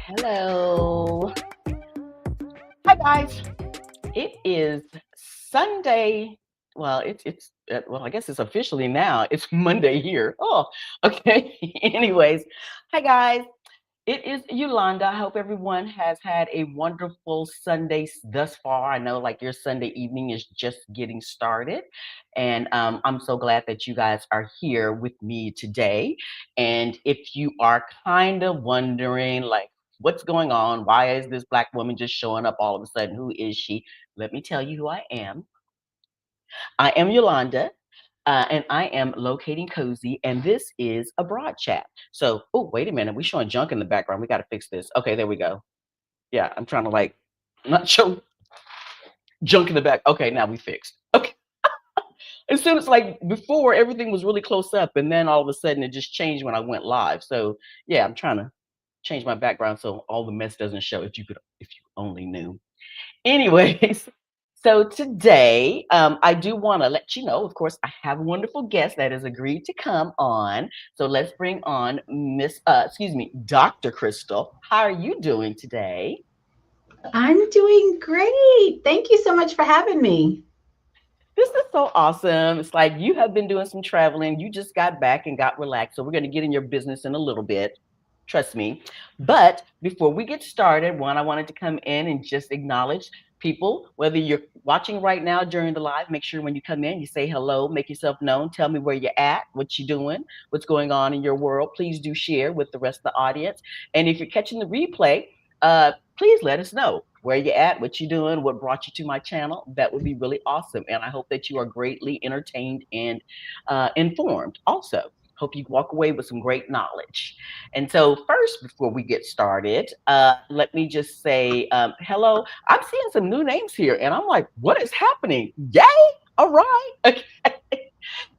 Hello. Hi guys. It is Sunday. Well, well, I guess it's officially now. It's Monday here. Oh, okay. Anyways, hi guys. It is Yolanda. I hope everyone has had a wonderful Sunday thus far. I know like your Sunday evening is just getting started. And I'm so glad that you guys are here with me today. And if you are kind of wondering, like, what's going on? Why is this Black woman just showing up all of a sudden? Who is she? Let me tell you who I am. I am Yolanda. And I am locating cozy, and this is a broad chat. So, oh, wait a minute, we showing junk in the background. We got to fix this. Okay, there we go. Yeah, I'm trying to like not show junk in the back. Okay, now we fixed. Okay, as soon as like before, everything was really close up, and then all of a sudden it just changed when I went live. So yeah, I'm trying to change my background so all the mess doesn't show. If you only knew. Anyways, so today, I do want to let you know, of course, I have a wonderful guest that has agreed to come on. So let's bring on Dr. Crystal. How are you doing today? I'm doing great. Thank you so much for having me. This is so awesome. It's like you have been doing some traveling. You just got back and got relaxed. So we're going to get in your business in a little bit. Trust me. But before we get started, I wanted to come in and just acknowledge people, whether you're watching right now during the live, make sure when you come in, you say hello, make yourself known, tell me where you're at, what you're doing, what's going on in your world. Please do share with the rest of the audience. And if you're catching the replay, please let us know where you're at, what you're doing, what brought you to my channel. That would be really awesome. And I hope that you are greatly entertained and informed also. Hope you walk away with some great knowledge. And so, first, before we get started, let me just say hello. I'm seeing some new names here, and I'm like, what is happening? Yay! All right. Okay.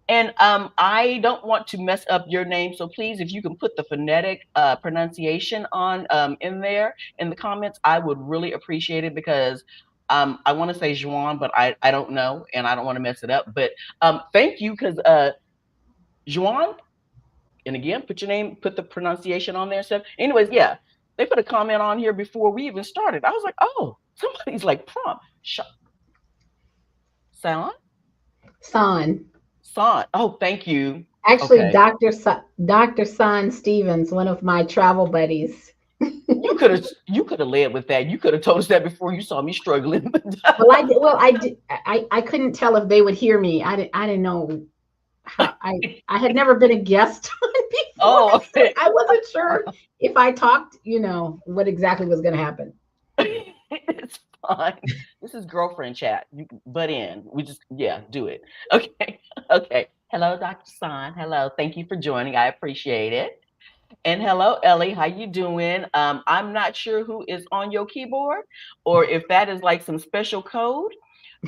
And I don't want to mess up your name, so please, if you can put the phonetic pronunciation on in there in the comments, I would really appreciate it because I want to say Juan, but I don't know, and I don't want to mess it up. But thank you, because Juan, and again, put your name, put the pronunciation on there and stuff. Anyways, yeah, they put a comment on here before we even started. I was like, oh, somebody's like prompt. Sound? Son. Son. Oh, thank you. Actually, Okay. Dr. Son Stevens, one of my travel buddies. You could have led with that. You could have told us that before you saw me struggling. I couldn't tell if they would hear me. I didn't know how I had never been a guest on before, Oh, so okay. I wasn't sure if I talked, what exactly was going to happen. It's fine. This is girlfriend chat. You can butt in. We just, yeah, do it. Okay. Okay. Hello, Dr. San. Hello. Thank you for joining. I appreciate it. And hello, Ellie. How you doing? I'm not sure who is on your keyboard or if that is like some special code.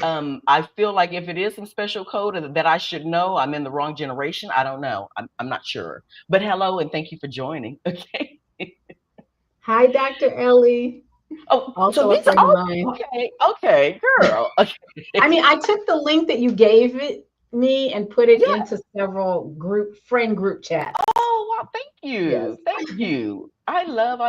I feel like if it is some special code that I should know, I'm in the wrong generation. I don't know. I'm not sure. But hello and thank you for joining. Okay. Hi, Dr. Ellie, Oh, so also a these are friend of mine. okay. Okay, girl. I Okay. mean, I took the link that you gave me and put it Yeah. into several group chats. Oh, wow. Thank Yes. you. Thank you. I love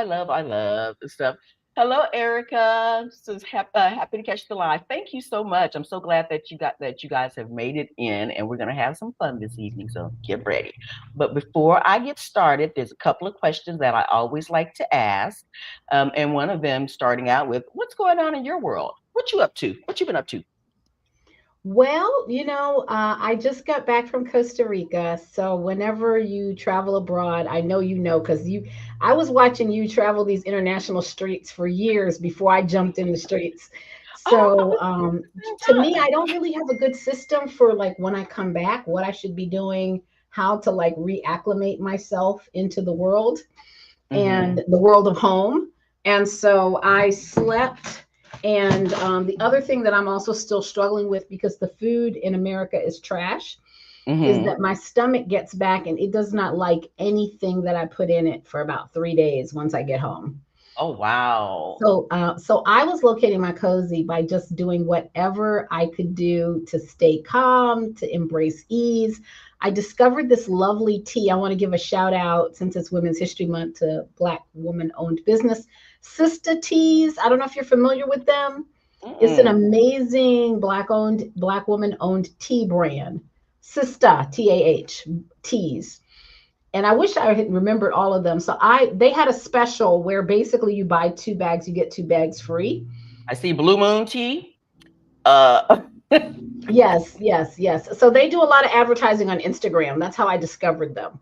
the stuff. Hello, Erica. So happy to catch the live. Thank you so much. I'm so glad that you guys have made it in, and we're gonna have some fun this evening. So get ready. But before I get started, there's a couple of questions that I always like to ask, and one of them starting out with, "What's going on in your world? What you up to? What you been up to?" Well, I just got back from Costa Rica. So whenever you travel abroad, I know because I was watching you travel these international streets for years before I jumped in the streets. Oh, So to at the me, same I don't really have a good system for like when I come back, what I should be doing, how to like reacclimate myself into the world time. and the world of home. And so I slept. And the other thing that I'm also still struggling with because the food in America is trash. is Mm-hmm. that my stomach gets back and it does not like anything that I put in it for about 3 days once I get home. Oh, wow. So I was locating my cozy by just doing whatever I could do to stay calm, to embrace ease. I discovered this lovely tea. I want to give a shout out, since it's Women's History Month, to Black woman owned business, Sister Teas. I don't know if you're familiar with them. It's an Mm-mm. amazing Black woman owned tea brand. Sister TAH teas, and I wish I had remembered all of them. So they had a special where basically you buy 2 bags, you get 2 bags free. I see Blue Moon tea. Uh, Yes, yes, yes. So they do a lot of advertising on Instagram. That's how I discovered them.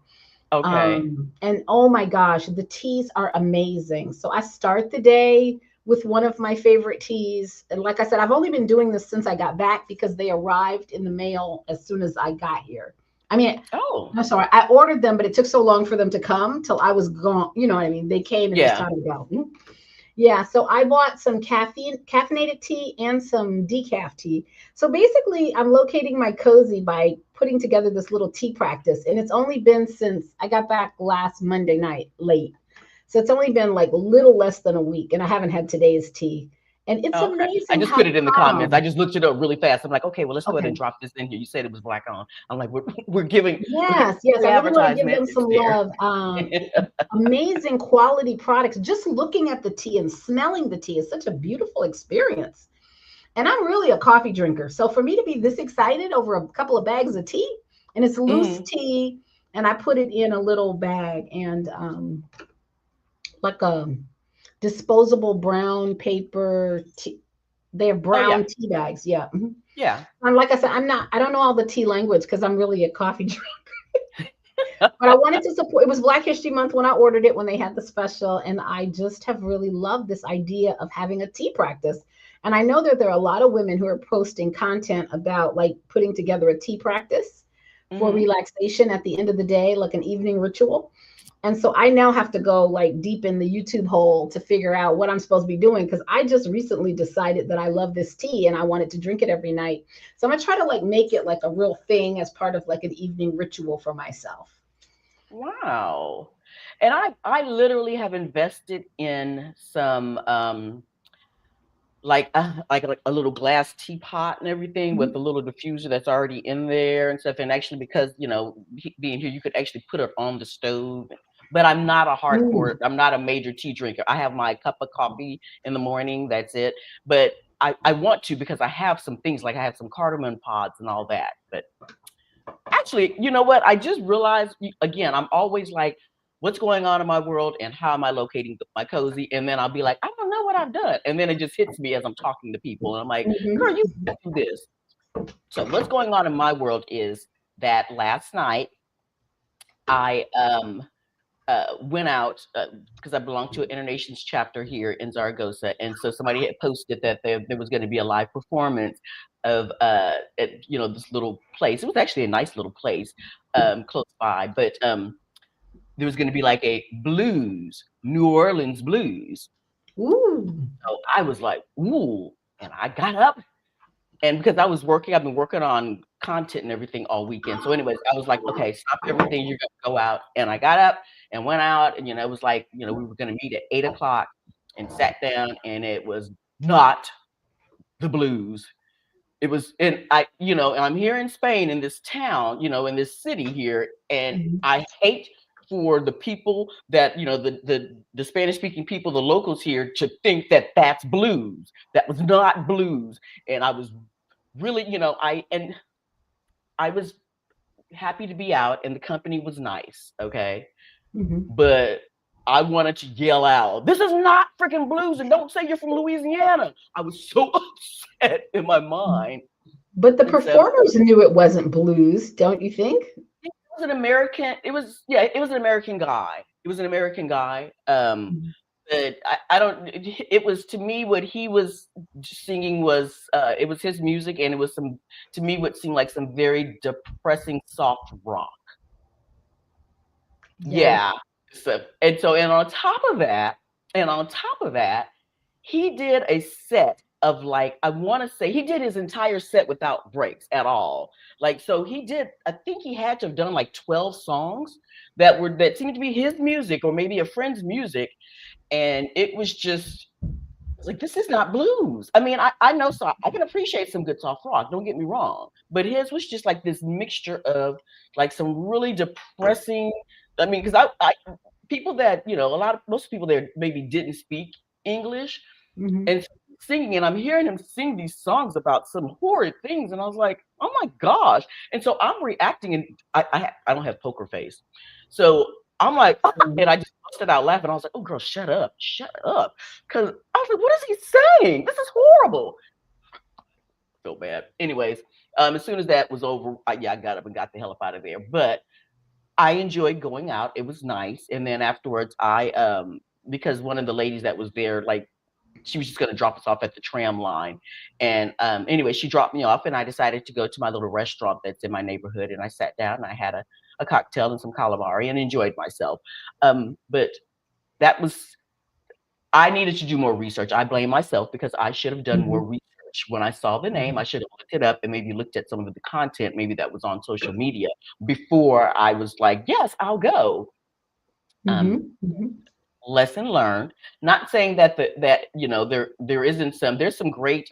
okay. And oh my gosh, the teas are amazing. So I start the day with one of my favorite teas. And like I said, I've only been doing this since I got back because they arrived in the mail as soon as I got here. I mean, Oh, I'm sorry, I ordered them, but it took so long for them to come till I was gone. You know what I mean? They came and it was yeah. time to go. Yeah, so I bought some caffeinated tea and some decaf tea. So basically, I'm locating my cozy by putting together this little tea practice, and it's only been since I got back last Monday night late. So it's only been like a little less than a week, and I haven't had today's tea. And it's Oh, okay. I amazing just how put it in the comments. I calm. just looked it up really fast. I'm like, okay, well, let's go ahead and Okay. drop this in here. You said it was black on. I'm like, we're giving Yes, yes, free I really want to give advertisement. them It's some there. love. Amazing quality products. Just looking at the tea and smelling the tea is such a beautiful experience. And I'm really a coffee drinker. So for me to be this excited over a couple of bags of tea, and it's loose Hmm. tea, and I put it in a little bag and like a disposable brown paper tea. They have Oh yeah, brown tea bags. Yeah. Mhm. yeah. And like I said, I don't know all the tea language because I'm really a coffee drinker. But I wanted to support. It was Black History Month when I ordered it when they had the special, and I just have really loved this idea of having a tea practice. And I know that there are a lot of women who are posting content about like putting together a tea practice for Hmm. relaxation at the end of the day, like an evening ritual. And so I now have to go like deep in the YouTube hole to figure out what I'm supposed to be doing because I just recently decided that I love this tea and I wanted to drink it every night. So I'm gonna try to like make it like a real thing as part of like an evening ritual for myself. Wow. And I literally have invested in some like a little glass teapot and everything with a Mhm. little diffuser that's already in there and stuff. And actually, because being here, you could actually put it on the stove. But I'm not a hardcore. Mm. I'm not a major tea drinker. I have my cup of coffee in the morning. That's it. But I want to because I have some things like I have some cardamom pods and all that. But actually, you know what? I just realized again, I'm always like, what's going on in my world and how am I locating my cozy? And then I'll be like, I don't know what I've done. And then it just hits me as I'm talking to people. And I'm like, girl, you Mhm. do this. So what's going on in my world is that last night I went out because I belong to an Internations chapter here in Zaragoza, and so somebody had posted that there was going to be a live performance of at, this little place. It was actually a nice little place close by, but there was going to be like a blues, New Orleans blues. Ooh. So I was like, ooh, and I got up and because I was working, I've been working on content and everything all weekend. So, anyways, I was like, okay, stop everything. You're gonna go out. And I got up and went out, and it was like, we were gonna meet at 8 o'clock and sat down, and it was not the blues. It was, and and I'm here in Spain in this town, in this city here, and Mhm. I hate for the people that the Spanish speaking people, the locals here, to think that that's blues. That was not blues, and I was really, I was happy to be out and the company was nice, okay? Mhm. But I wanted to yell out, "This is not freaking blues and don't say you're from Louisiana." I was so upset in my mind. But the And so performers knew it wasn't blues, don't you think? it was an American, it was an American guy. It was an American guy. Mhm. But I don't, it was to me what he was singing was it was his music and it was some to me what seemed like some very depressing soft rock. Yeah. Yeah. And on top of that, he did a set of like, I want to say he did his entire set without breaks at all. Like, so he did, I think he had to have done like 12 songs that seemed to be his music or maybe a friend's music. And it was just like, this is not blues. I mean, I know, so I can appreciate some good soft rock, don't get me wrong. But his was just like this mixture of like some really depressing, I mean, because I people that, you know, most people there maybe didn't speak English Hmm. and singing, and I'm hearing him sing these songs about some horrid things, and I was like, oh my gosh. And so I'm reacting, and I don't have poker face, so I'm like, and I just busted out laughing. I was like, oh girl, shut up, because I was like, what is he saying? This is horrible. So bad. Anyways, as soon as that was over, I got up and got the hell up out of there. But I enjoyed going out. It was nice. And then afterwards, because one of the ladies that was there, like, she was just going to drop us off at the tram line. And anyway, she dropped me off, and I decided to go to my little restaurant that's in my neighborhood. And I sat down and I had a cocktail and some calamari and enjoyed myself. But that was, I needed to do more research. I blame myself because I should have done more research. When I saw the name, I should have looked it up and maybe looked at some of the content, maybe that was on social media before I was like, yes, I'll go. Hmm. Um, Hmm. Lesson learned. Not saying that that you know there isn't there's some great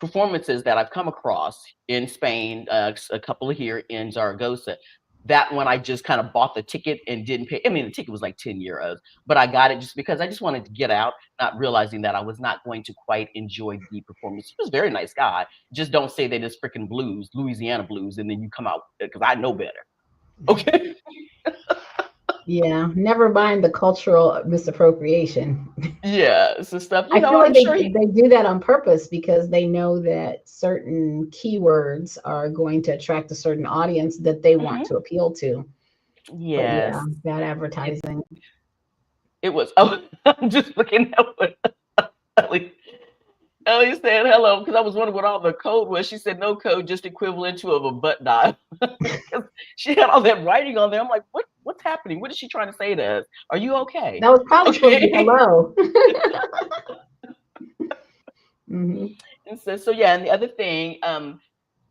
performances that I've come across in Spain, a couple here in Zaragoza. That one I just kind of bought the ticket and didn't pay. I mean, the ticket was like 10 euros, but I got it just because I just wanted to get out, not realizing that I was not going to quite enjoy the performance. He was a very nice guy. Just don't say that it's freaking blues, Louisiana blues, and then you come out, because I know better. Okay. Yeah, never mind the cultural misappropriation. Yeah, so stuff, I feel I'm like sure they do that on purpose because they know that certain keywords are going to attract a certain audience that they want Mhm. to appeal to. But yeah, Yes. bad It advertising. it was, oh, I'm just looking at what Ellie Ellie said hello, because I was wondering what all the code was. She said no code, just equivalent to of a butt dial. 'Cause she had all that writing on there. I'm like, what's happening? What is she trying to say to us? Are you okay? That was probably supposed to be Okay. hello. Hmm. And so yeah, and the other thing,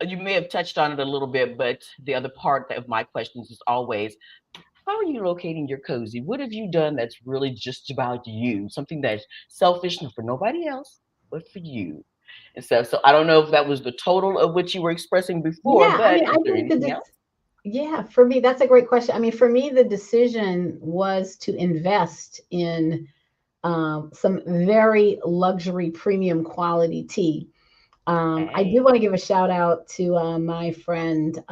you may have touched on it a little bit, but the other part of my questions is always, how are you locating your cozy? What have you done that's really just about you? Something that's selfish, not for nobody else, but for you. And so I don't know if that was the total of what you were expressing before, Yeah, I but mean, I is there think anything else? yeah, for me, that's a great question. I mean, for me, the decision was to invest in some very luxury premium quality tea. I do Hey. want to give a shout out to my friend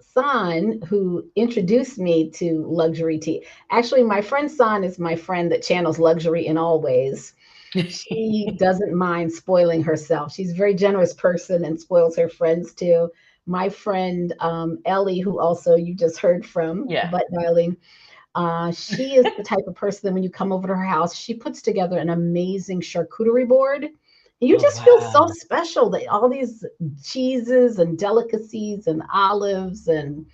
San, who introduced me to luxury tea. Actually, my friend San is my friend that channels luxury in all ways. She doesn't mind spoiling herself. She's a very generous person and spoils her friends too. My friend Ellie, who also you just heard from, Yeah. butt dialing, she is the type of person that when you come over to her house, she puts together an amazing charcuterie board. And you Oh just feel so wow. special that all these cheeses and delicacies and olives and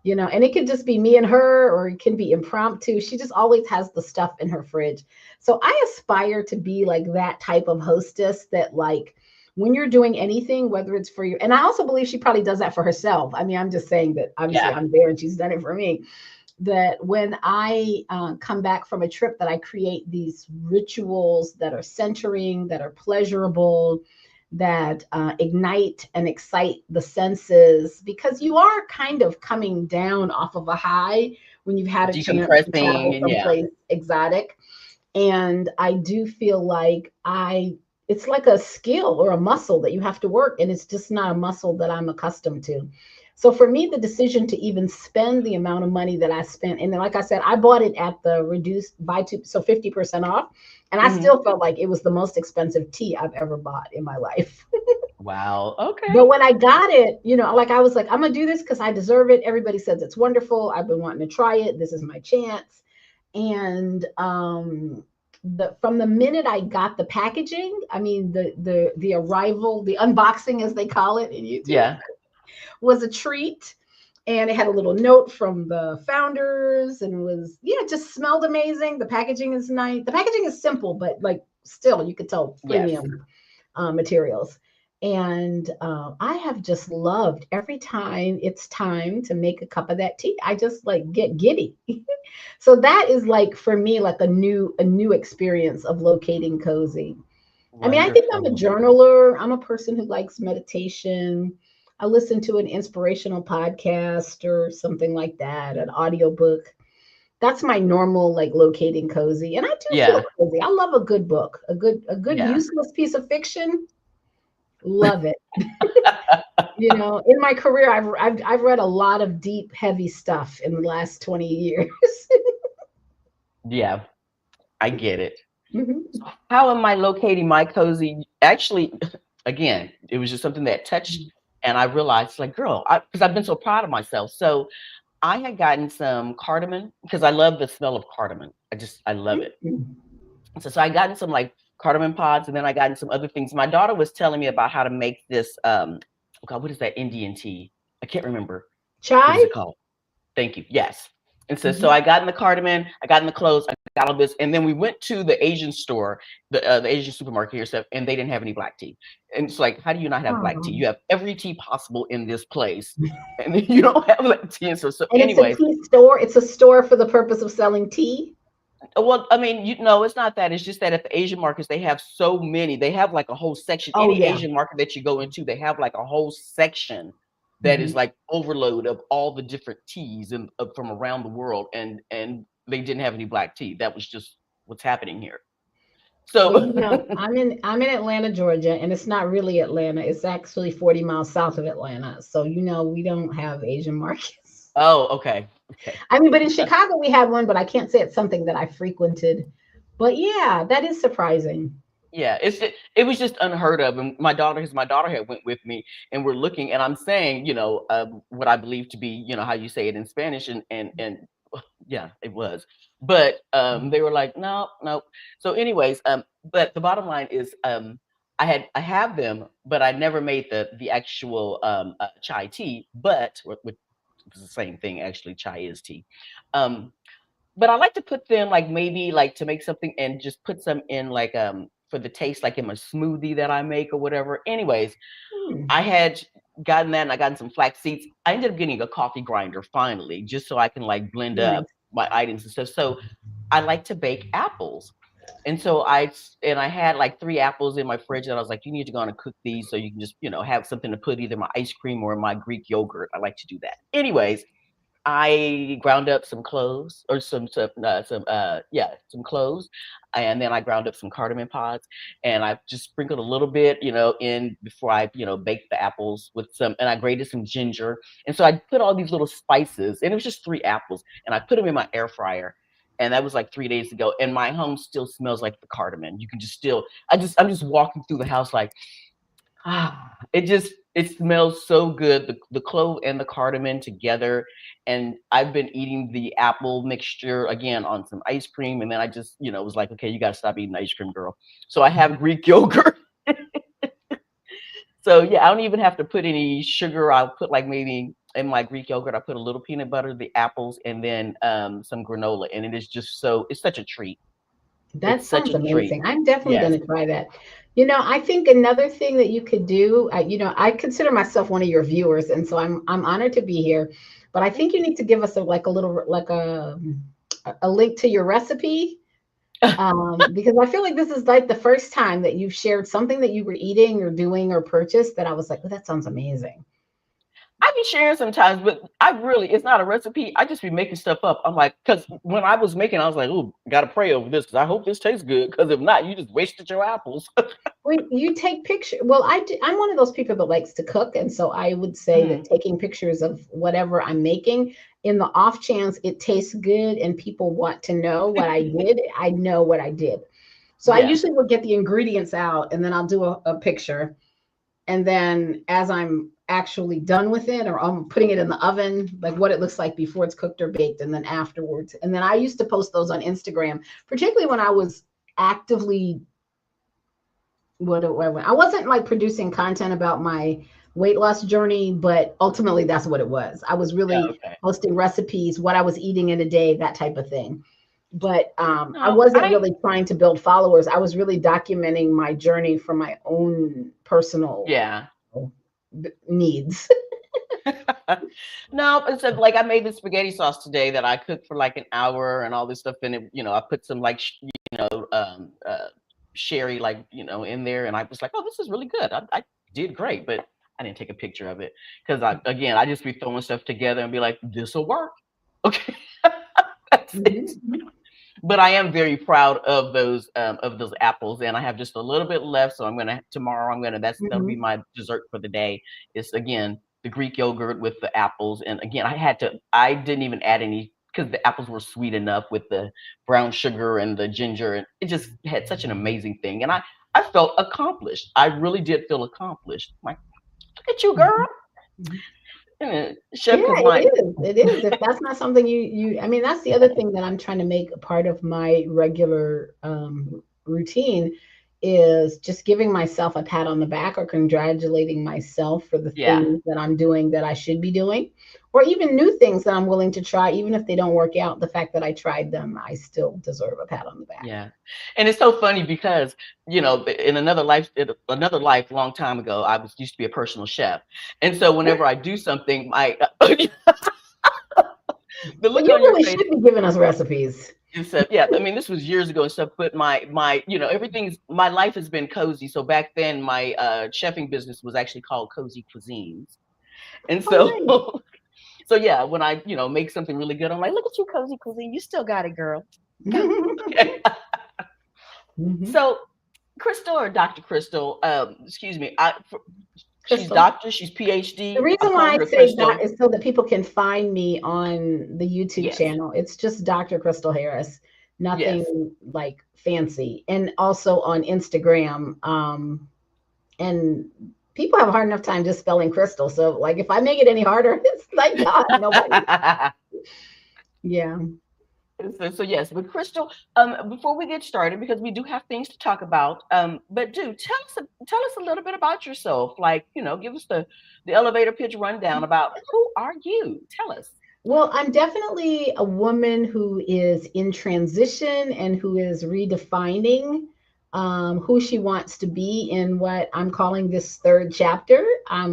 and it could just be me and her, or it can be impromptu. She just always has the stuff in her fridge. So I aspire to be like that type of hostess that, like, when you're doing anything, whether it's for you, and I also believe she probably does that for herself. I mean, I'm just saying that obviously Yeah. I'm there and she's done it for me. That when I come back from a trip, that I create these rituals that are centering, that are pleasurable, that ignite and excite the senses, because you are kind of coming down off of a high when you've had a chance to Decompressing travel and yeah. someplace exotic. And I do feel like it's like a skill or a muscle that you have to work, and it's just not a muscle that I'm accustomed to. So for me, the decision to even spend the amount of money that I spent, and then like I said, I bought it at the reduced buy two, so 50% off, and I Mhm. still felt like it was the most expensive tea I've ever bought in my life. Wow. Okay. But when I got it, like I was like, I'm gonna do this because I deserve it. Everybody says it's wonderful. I've been wanting to try it. This is my chance. And from the minute I got the packaging, I mean the arrival, the unboxing as they call it in YouTube, Yeah. was a treat. And it had a little note from the founders, and was, yeah, it just smelled amazing. The packaging is nice. The packaging is simple, but like still you could tell Yes. premium. materials. And I have just loved every time it's time to make a cup of that tea. I just like get giddy. So that is like for me like a new experience of locating cozy. I mean, I think I'm a Wonderful. journaler. I'm a person who likes meditation. I listen to an inspirational podcast or something like that, an audiobook. That's my normal like locating cozy. And I do feel Yeah. cozy. I love a good book, a good Yeah. useless piece of fiction. Love it. In my career, I've read a lot of deep, heavy stuff in the last 20 years. Yeah. I get it. Mhm. How am I locating my cozy? Actually, again, it was just something that touched, and I realized, like, girl, because I've been so proud of myself. So I had gotten some cardamom because I love the smell of cardamom. I love it. Mhm. So I gotten some like cardamom pods, and then I gotten some other things. My daughter was telling me about how to make this. Oh God, what is that Indian tea? I can't remember. What is Chive? it called? Thank you. Yes. And so Mhm. I got in the cardamom, I got in the clothes, I got all this, and then we went to the Asian store, the Asian supermarket here, stuff, and they didn't have any black tea. And it's like, how do you not have black tea? Oh. You have every tea possible in this place, and then you don't have black tea. And so And it's a anyways, tea store. It's a store for the purpose of selling tea. well, I mean, you know, it's not that. It's just that at the Asian markets, they have so many. They have like a whole section. Oh Any yeah. Asian market that you go into, they have like a whole section that is Mhm. like overload of all the different teas and from around the world. And they didn't have any black tea. That was just what's happening here. Well, So I'm in Atlanta, Georgia, and it's not really Atlanta. It's actually 40 miles south of Atlanta. So we don't have Asian markets. oh, okay, okay. I mean, but in Chicago we had one, but I can't say it's something that I frequented. But yeah, that is surprising. Yeah, it was just unheard of, and my daughter had went with me, and we're looking, and I'm saying, what I believe to be, how you say it in Spanish, and yeah, it was, but they were like, no, no. So, anyways, but the bottom line is, I have them, but I never made the actual chai tea, but which is the same thing actually. Chai is tea, um, but I like to put them like maybe like to make something and just put some in like for the taste, like in my smoothie that I make or whatever. Anyways, Hmm, I had gotten that and I gotten some flax seeds. I ended up getting a coffee grinder finally, just so I can like blend up nice. my items and stuff. So I like to bake apples. And so I had like 3 apples in my fridge and I was like, you need to go on and cook these so you can just, have something to put either my ice cream or my Greek yogurt. I like to do that. Anyways, I ground up some cloves or some cloves, and then I ground up some cardamom pods, and I just sprinkled a little bit, in before I, baked the apples with some, and I grated some ginger, and so I put all these little spices, and it was just 3 apples, and I put them in my air fryer, and that was like 3 days ago, and my home still smells like the cardamom. You can just still, I'm just walking through the house like it smells so good, the clove and the cardamom together, and I've been eating the apple mixture again on some ice cream, and then I just, was like, "Okay, you gotta stop eating ice cream, girl." So I have Greek yogurt. So, yeah, I don't even have to put any sugar. I'll put, like, maybe in my Greek yogurt, I put a little peanut butter, the apples, and then, some granola, and it's such a treat. That It's such sounds a treat. amazing. I'm definitely Yes. going to try that. I think another thing that you could do, I consider myself one of your viewers, and so I'm honored to be here. But I think you need to give us like a little like a link to your recipe, because I feel like this is like the first time that you've shared something that you were eating or doing or purchased that I was like, oh, that sounds amazing. I be sharing sometimes, but it's not a recipe. I just be making stuff up. I'm like, because when I was making, I was like, "Ooh, gotta pray over this because I hope this tastes good. Because if not, you just wasted your apples." When you take picture, well, I'm one of those people that likes to cook, and so I would say that Mhm. taking pictures of whatever I'm making, in the off chance it tastes good and people want to know what I did, I know what I did. So I Yeah. usually will get the ingredients out, and then I'll do a picture, and then as I'm actually done with it, or I'm putting it in the oven, like what it looks like before it's cooked or baked, and then afterwards. And then I used to post those on Instagram, particularly when I was actively I wasn't like producing content about my weight loss journey, but ultimately that's what it was. I was Yeah. really Okay. posting recipes, what I was eating in a day, that type of thing. But I No, wasn't really trying to build followers. I was really documenting my journey from my own personal yeah. needs. No, it's like I made the spaghetti sauce today that I cooked for like an hour and all this stuff in it. I put some like sherry in there, and I was like, oh, this is really good. I did great, but I didn't take a picture of it because I just be throwing stuff together and be like, this will work. Okay, that's it. Mhm. But I am very proud of those apples, and I have just a little bit left. So tomorrow that'll be Mhm. my dessert for the day. It's again the Greek yogurt with the apples, and again I didn't even add any because the apples were sweet enough with the brown sugar and the ginger, and it just had such an amazing thing. And I felt accomplished. I really did feel accomplished. Like, look at you, girl, Mhm. Mhm. chef. Yeah, Because it my is. It is. If that's not something I mean, that's the other thing that I'm trying to make a part of my regular routine is just giving myself a pat on the back or congratulating myself for the yeah. things that I'm doing that I should be doing, or even new things that I'm willing to try, even if they don't work out. The fact that I tried them, I still deserve a pat on the back. Yeah. And it's so funny because, another life long time ago, I was used to be a personal chef. And so whenever I do something, the But look you on your really face should be giving us recipes. is that, yeah, I mean, this was years ago and stuff, but my life has been cozy. So back then my chefing business was actually called Cozy Cuisines. And so Oh, so yeah, when I, make something really good, I'm like, look at you, Cozy Cuisine, you still got it, girl. Go. nice. Okay. Mhm. So Crystal or Dr. Crystal, excuse me. She's Crystal. doctor, she's The PhD. I'm reason why calling I her say that Crystal. is so that people can find me on the YouTube Yes, channel. It's just Dr. Crystal Harris, yes. nothing like fancy. And also on Instagram. And people have a hard enough time just spelling Crystal. So, like, if I make it any harder, it's like, God, nobody. Yeah. So yes, but Crystal, before we get started, because we do have things to talk about, but tell us a little bit about yourself. Like, give us the elevator pitch rundown about who are you? Tell us. Well, I'm definitely a woman who is in transition and who is redefining who she wants to be in what I'm calling this third chapter. I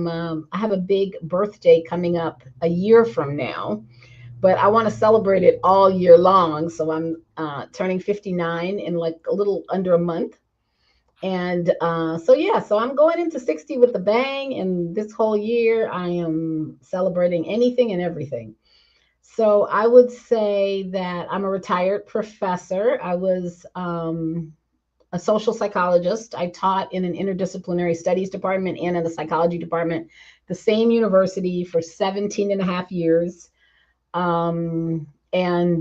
have a big birthday coming up a year from now, but I want to celebrate it all year long. So I'm turning 59 in like a little under a month. And so I'm going into 60 with a bang. And this whole year, I am celebrating anything and everything. So I would say that I'm a retired professor. I was a social psychologist. I taught in an interdisciplinary studies department and in the psychology department, the same university for 17 and a half years. And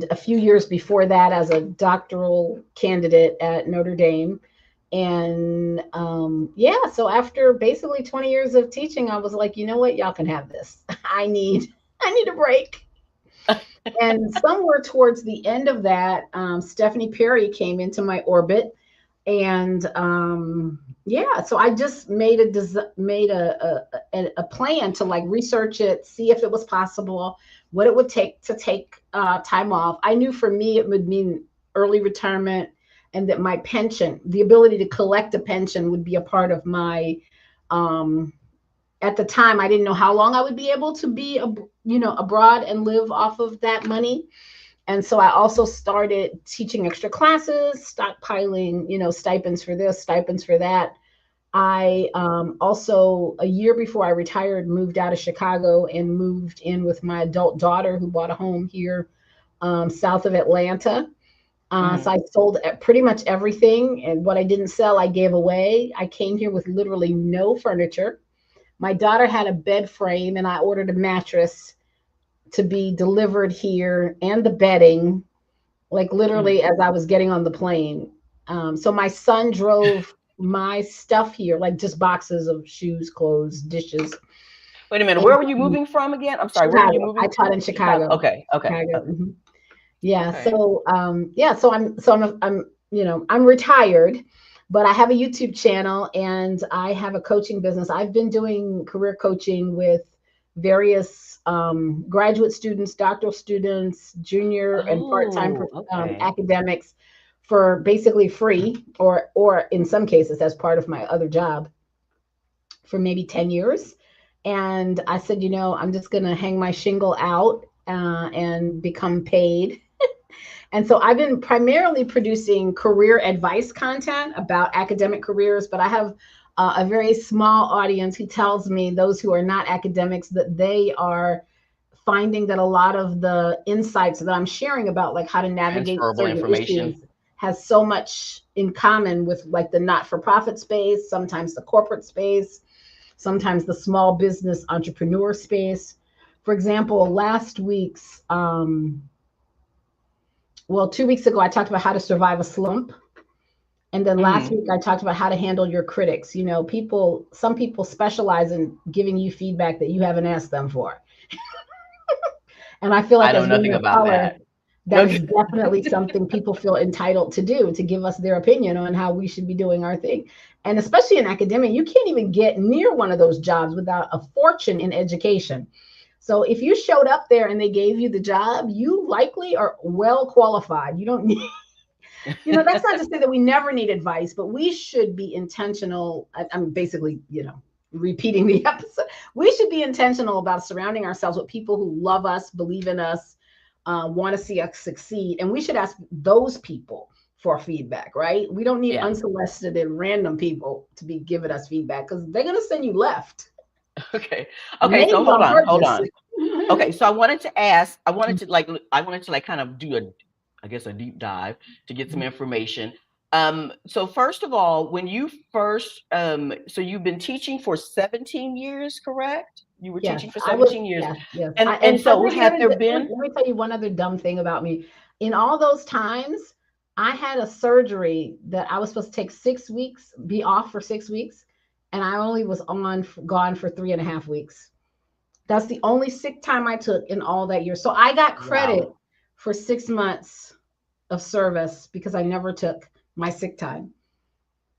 a few years before that, as a doctoral candidate at Notre Dame. And yeah, so after basically 20 years of teaching, I was like, you know what, y'all can have this. I need a break. And somewhere towards the end of that, Stephanie Perry came into my orbit, and yeah, so I just made a plan to like research it, see if it was possible, what it would take to take time off. I knew for me it would mean early retirement, and that my pension, the ability to collect a pension, would be a part of my um, at the time I didn't know how long I would be able to be abroad and live off of that money. And so I also started teaching extra classes, stockpiling, stipends for this, stipends for that. I also, a year before I retired, moved out of Chicago and moved in with my adult daughter who bought a home here south of Atlanta. So Mhm. I sold pretty much everything. And what I didn't sell, I gave away. I came here with literally no furniture. My daughter had a bed frame, and I ordered a mattress to be delivered here and the bedding, like literally Mhm. as I was getting on the plane. So my son drove my stuff here, like just boxes of shoes, clothes, dishes. Wait a minute. And Where were you moving from again? I'm sorry. Where were you Chicago. I moving taught to? in Chicago. Chicago. Okay. Okay. Chicago. Okay. Mhm. Yeah. Okay. I'm retired, but I have a YouTube channel and I have a coaching business. I've been doing career coaching with various graduate students, doctoral students, junior and part-time Oh, okay. academics for basically free, or in some cases as part of my other job for maybe 10 years. And I said, I'm just going to hang my shingle out and become paid. And so I've been primarily producing career advice content about academic careers, but I have a very small audience who tells me, those who are not academics, that they are finding that a lot of the insights that I'm sharing about like how to navigate Transferable certain information. issues has so much in common with like the not-for-profit space, sometimes the corporate space, sometimes the small business entrepreneur space. For example, last week's, well, 2 weeks ago, I talked about how to survive a slump. And then last Hmm. week, I talked about how to handle your critics. Some people specialize in giving you feedback that you haven't asked them for. And I feel I like know as women nothing of about color, that. that is Okay. definitely something people feel entitled to do, to give us their opinion on how we should be doing our thing. And especially in academia, you can't even get near one of those jobs without a fortune in education. So if you showed up there and they gave you the job, you likely are well qualified. You don't need, that's not to say that we never need advice, but we should be intentional. I'm basically, repeating the episode. We should be intentional about surrounding ourselves with people who love us, believe in us, want to see us succeed. And we should ask those people for feedback, right? We don't need Yeah. unsolicited random people to be giving us feedback because they're going to send you left. Okay. Okay. So Maybe hold they'll on. hurt Hold you. on. Okay. So I wanted to ask. I wanted to kind of do I guess, a deep dive to get some information. So first of all, when you first, so you've been teaching for 17 years, correct? You were Yes, teaching for I was. 17 years, Yes, yes. and And so here, have there been? let me tell you one other dumb thing about me. In all those times, I had a surgery that I was supposed to take 6 weeks, be off for 6 weeks, and I only was gone for 3.5 weeks. That's the only sick time I took in all that year. So I got credit Wow. for 6 months of service because I never took my sick time.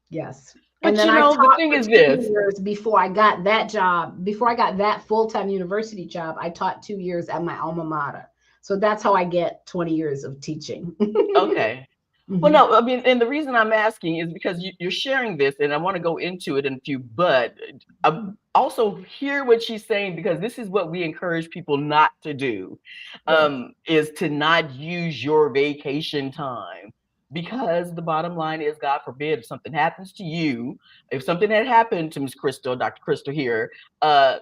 Yes. And But then I the taught thing for is 2 this. years before I got that job. Before I got that full time university job, I taught 2 years at my alma mater. So that's how I get 20 years of teaching. Okay. Well, Mhm. no, I mean, and the reason I'm asking is because you're sharing this, and I want to go into it in a few, but I also hear what she's saying, because this is what we encourage people not to do, Yes. is to not use your vacation time. Because the bottom line is, God forbid, if something happens to you, if something had happened to Miss Crystal, Dr. Crystal here, uh,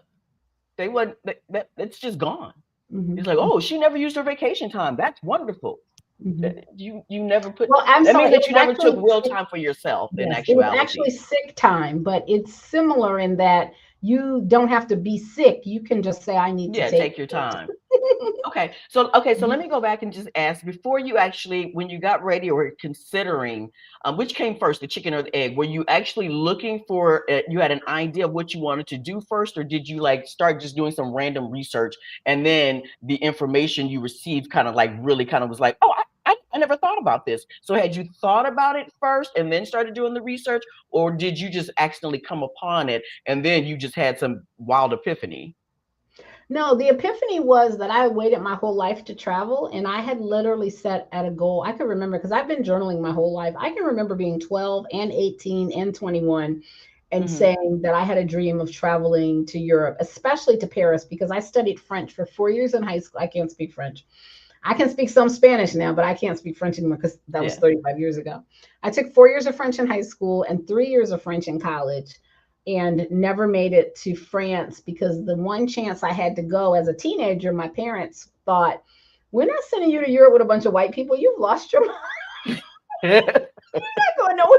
they wouldn't, that's just gone. It's like, Hmm. oh, she never used her vacation time. That's wonderful. Hmm. You never put, Well, I'm that means sorry. It that you was never took actually real time for yourself in yes, it was actually actuality. sick time, but it's similar in that you don't have to be sick. You can just say, I need to Yeah, take take your sick time. time. Okay, so let me go back and just ask, before you actually, when you got ready or considering, which came first, the chicken or the egg? Were you actually looking for, you had an idea of what you wanted to do first, or did you like start just doing some random research, and then the information you received kind of like really kind of was like, oh, I never thought about this. So had you thought about it first and then started doing the research, or did you just accidentally come upon it and then you just had some wild epiphany? No, the epiphany was that I waited my whole life to travel, and I had literally set at a goal. I can remember because I've been journaling my whole life. I can remember being 12 and 18 and 21 and Hmm. saying that I had a dream of traveling to Europe, especially to Paris, because I studied French for 4 years in high school. I can't speak French. I can speak some Spanish now, but I can't speak French anymore because that was Yeah. 35 years ago. I took 4 years of French in high school and 3 years of French in college, and never made it to France because the one chance I had to go as a teenager, my parents thought, we're not sending you to Europe with a bunch of white people. You've lost your mind. You're not going nowhere.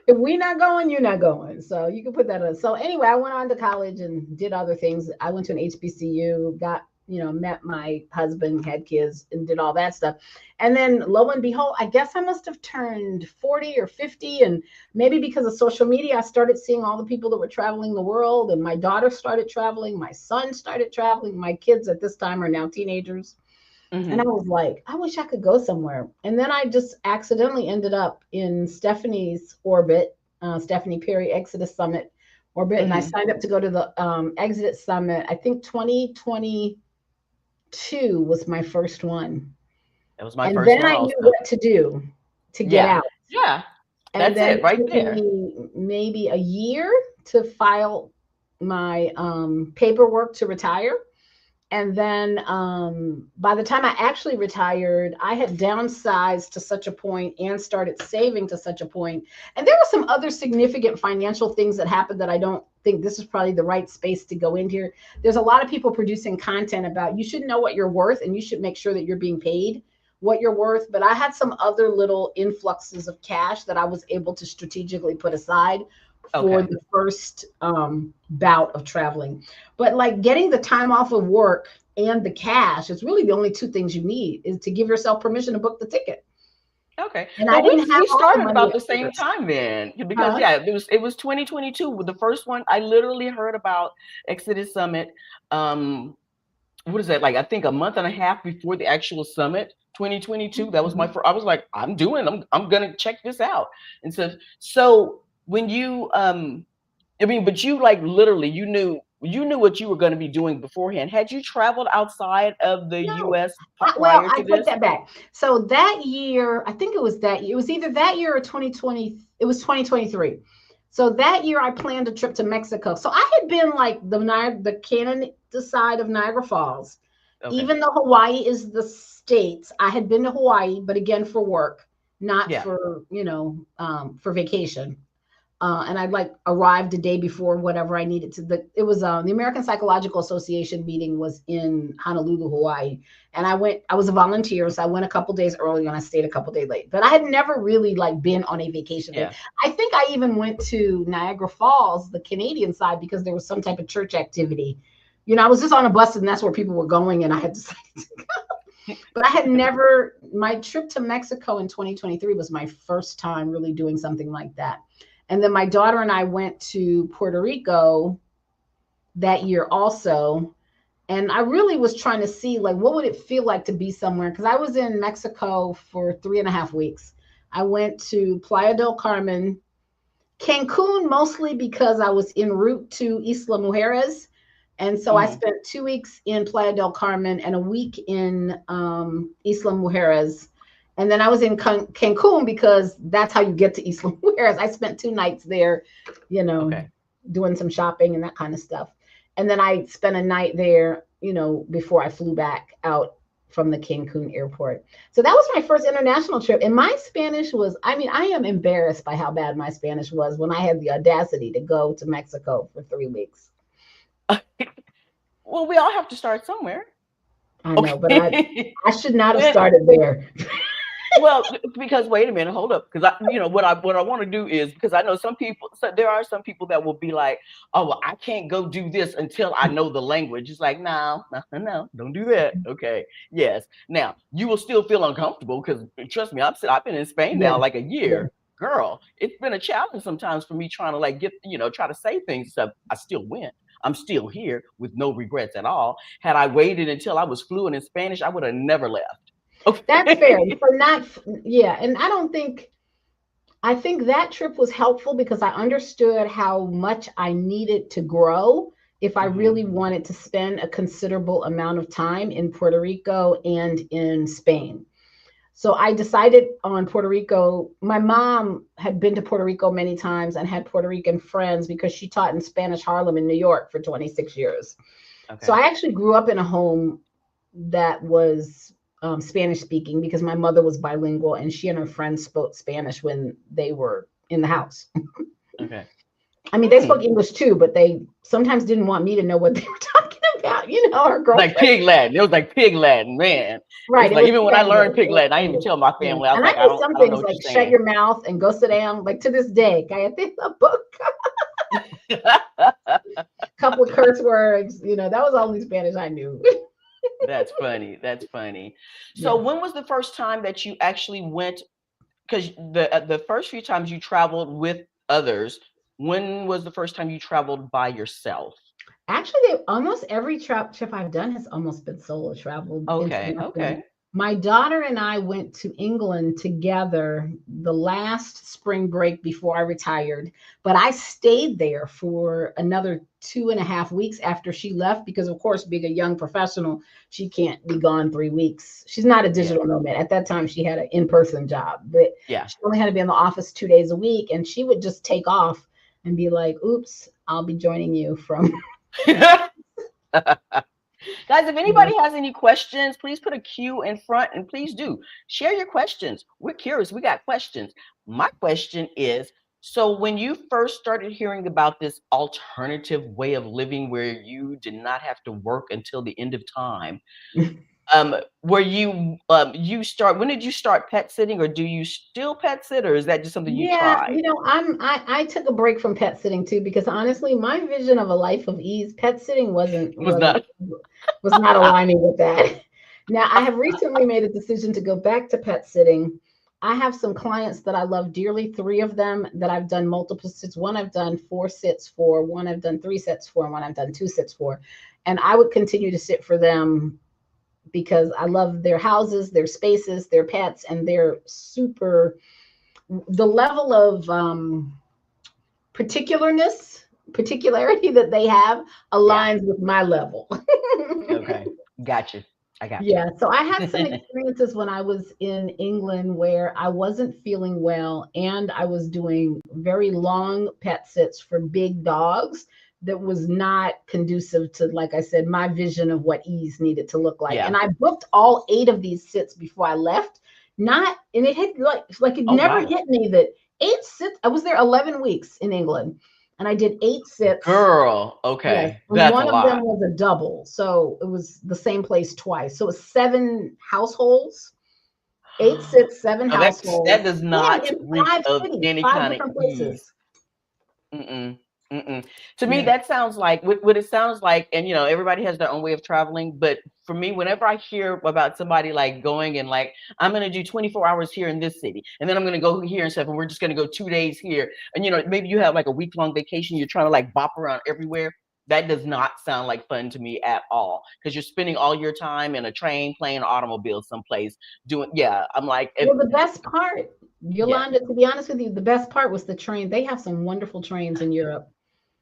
If we're not going, you're not going. So you can put that on. So anyway, I went on to college and did other things. I went to an HBCU, got, met my husband, had kids, and did all that stuff. And then lo and behold, I guess I must have turned 40 or 50. And maybe because of social media, I started seeing all the people that were traveling the world. And my daughter started traveling. My son started traveling. My kids at this time are now teenagers. And I Hmm. was like, I wish I could go somewhere. And then I just accidentally ended up in Stephanie's orbit, Stephanie Perry Exodus Summit, and I Hmm. signed up to go to the Exit Summit. I think 2022 was my first one. That was my And first then one I knew also. what to do to get Yeah. out. Yeah. And That's then it it right took there. me maybe a year to file my paperwork to retire. And then by the time I actually retired, I had downsized to such a point and started saving to such a point. And there were some other significant financial things that happened that I don't think this is probably the right space to go in here. There's a lot of people producing content about you should know what you're worth and you should make sure that you're being paid what you're worth. But I had some other little influxes of cash that I was able to strategically put aside for Okay. the first bout of traveling. But like getting the time off of work and the cash is really the only two things you need is to give yourself permission to book the ticket. Okay. And I Well, didn't have we all the started money about at the same first. time then, because Huh? yeah, it was 2022 with the first one. I literally heard about Exodus Summit. Um, what is that, like? I think a month and a half before the actual summit, 2022. That was my Mhm. first. I was like, I'm gonna check this out. And so when you I mean, but you like literally you knew what you were going to be doing beforehand. Had you traveled outside of the No. US Well, prior I to take this? that back. So that year, I think it was that year. It was either that year or 2020. It was 2023. So that year, I planned a trip to Mexico. So I had been like the Canada side of Niagara Falls, Okay. even though Hawaii is the states. I had been to Hawaii, but again for work, not Yeah. for for vacation. And I'd like arrived the day before whatever I needed to. It was the American Psychological Association meeting was in Honolulu, Hawaii, and I went. I was a volunteer, so I went a couple days early and I stayed a couple days late. But I had never really like been on a vacation there. Yeah. I think I even went to Niagara Falls, the Canadian side, because there was some type of church activity. I was just on a bus and that's where people were going, and I had decided to. But I had never. My trip to Mexico in 2023 was my first time really doing something like that. And then my daughter and I went to Puerto Rico that year also. And I really was trying to see like what would it feel like to be somewhere because I was in Mexico for 3.5 weeks. I went to Playa del Carmen, Cancun mostly because I was en route to Isla Mujeres. And so I Hmm. spent 2 weeks in Playa del Carmen and a week in Isla Mujeres. And then I was in Cancun because that's how you get to Isla Mujeres. I spent 2 nights there, you know, Okay. doing some shopping and that kind of stuff. And then I spent a night there, before I flew back out from the Cancun airport. So that was my first international trip. And my Spanish was, I mean, I am embarrassed by how bad my Spanish was when I had the audacity to go to Mexico for 3 weeks. Well, we all have to start somewhere. I know, but Okay. I should not have When started there. Well, because wait a minute, hold up, because what I want to do is because I know some people, so there are some people that will be like, oh, well, I can't go do this until I know the language. It's like, no, no, no, no, don't do that. Okay, yes. Now you will still feel uncomfortable because trust me, I've been in Spain now Yeah, like a yeah. year. Girl, it's been a challenge sometimes for me trying to like try to say things. So I still went. I'm still here with no regrets at all. Had I waited until I was fluent in Spanish, I would have never left. That's fair. Okay. For not, yeah. And I think that trip was helpful because I understood how much I needed to grow if I Hmm. really wanted to spend a considerable amount of time in Puerto Rico and in Spain. So I decided on Puerto Rico. My mom had been to Puerto Rico many times and had Puerto Rican friends because she taught in Spanish Harlem in New York for 26 years. So Okay. I actually grew up in a home that was Spanish speaking because my mother was bilingual and she and her friends spoke Spanish when they were in the house. Okay. I mean, they Hmm. spoke English too, but they sometimes didn't want me to know what they were talking about. Her Like girlfriend. pig Latin. It was like pig Latin, man. Right. It's It like was even when I learned Spanglish. It pig was Latin, I didn't even Spanglish. tell my Yeah. family. I was And I like, know some I don't know things what like you're shut saying. your mouth and go sit down. Like to this day, I think a book, couple of curse words. That was the only Spanish I knew. That's funny. That's funny. So Yeah. when was the first time that you actually went? Because the first few times you traveled with others, when was the first time you traveled by yourself? Actually, almost every trip I've done has almost been solo travel Okay. internationally. Okay. My daughter and I went to England together the last spring break before I retired, but I stayed there for another 2.5 weeks after she left because, of course, being a young professional, she can't be gone 3 weeks. She's not a Yeah. digital nomad. At that time, she had an in-person job, but Yeah. she only had to be in the office 2 days a week, and she would just take off and be like, "Oops, I'll be joining you from." Guys, if Yeah. anybody has any questions, please put a Q in front and please do share your questions. We're curious. We got questions. My question is, so when you first started hearing about this alternative way of living where you did not have to work until the end of time, were you start when did you start pet sitting, or do you still pet sit, or is that just something you Yeah, tried? I took a break from pet sitting too because honestly, my vision of a life of ease, pet sitting wasn't Was wasn't not. was not aligning with that. Now, I have recently made a decision to go back to pet sitting. I have some clients that I love dearly, three of them that I've done multiple sits. One I've done 4 sits for, one I've done 3 sits for, and one I've done 2 sits for. And I would continue to sit for them because I love their houses, their spaces, their pets, and they're super the level of particularness, particularity that they have Yeah. aligns with my level. Okay. Gotcha. I got you. Yeah, so I had some experiences when I was in England where I wasn't feeling well and I was doing very long pet sits for big dogs that was not conducive to, like I said, my vision of what ease needed to look like. Yeah. And I booked all 8 of these sits before I left. Not, and it hit like it Oh never wow. hit me that 8 sits. I was there 11 weeks in England, and I did 8 sits. Girl, Yes, okay. and That's a one of them lot. was a double, so it was the same place twice. So it was 7 households, 8 sits, seven No, that households, does and not in reek five of cities, any five kind of different ease. places. Mm-mm, mm-mm. To me, Yeah. that sounds like what it sounds like, and everybody has their own way of traveling. But for me, whenever I hear about somebody like going and like, I'm gonna do 24 hours here in this city, and then I'm gonna go here and stuff, and we're just gonna go 2 days here, and maybe you have like a week-long vacation, you're trying to like bop around everywhere. That does not sound like fun to me at all, because you're spending all your time in a train, plane, automobile, someplace doing. Yeah, I'm like, Well, the best part, yeah, Yolanda, to be honest with you, the best part was the train. They have some wonderful trains in Europe.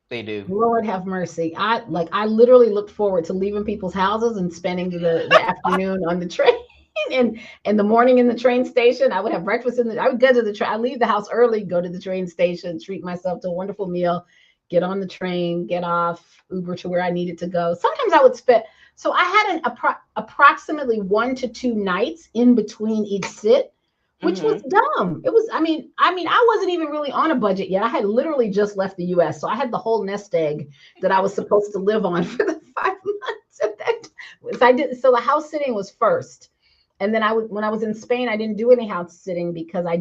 they do. Lord have mercy. I literally looked forward to leaving people's houses and spending the afternoon on the train. And the morning in the train station, I would have breakfast I would go to the train. I leave the house early, go to the train station, treat myself to a wonderful meal, get on the train, get off, Uber to where I needed to go. Sometimes I would spend, so I had approximately 1 to 2 nights in between each sit, which was Hmm. dumb. It was, I wasn't even really on a budget yet. I had literally just left the US. So I had the whole nest egg that I was supposed to live on for the 5 months at that time. So the house sitting was first. And then when I was in Spain, I didn't do any house sitting because I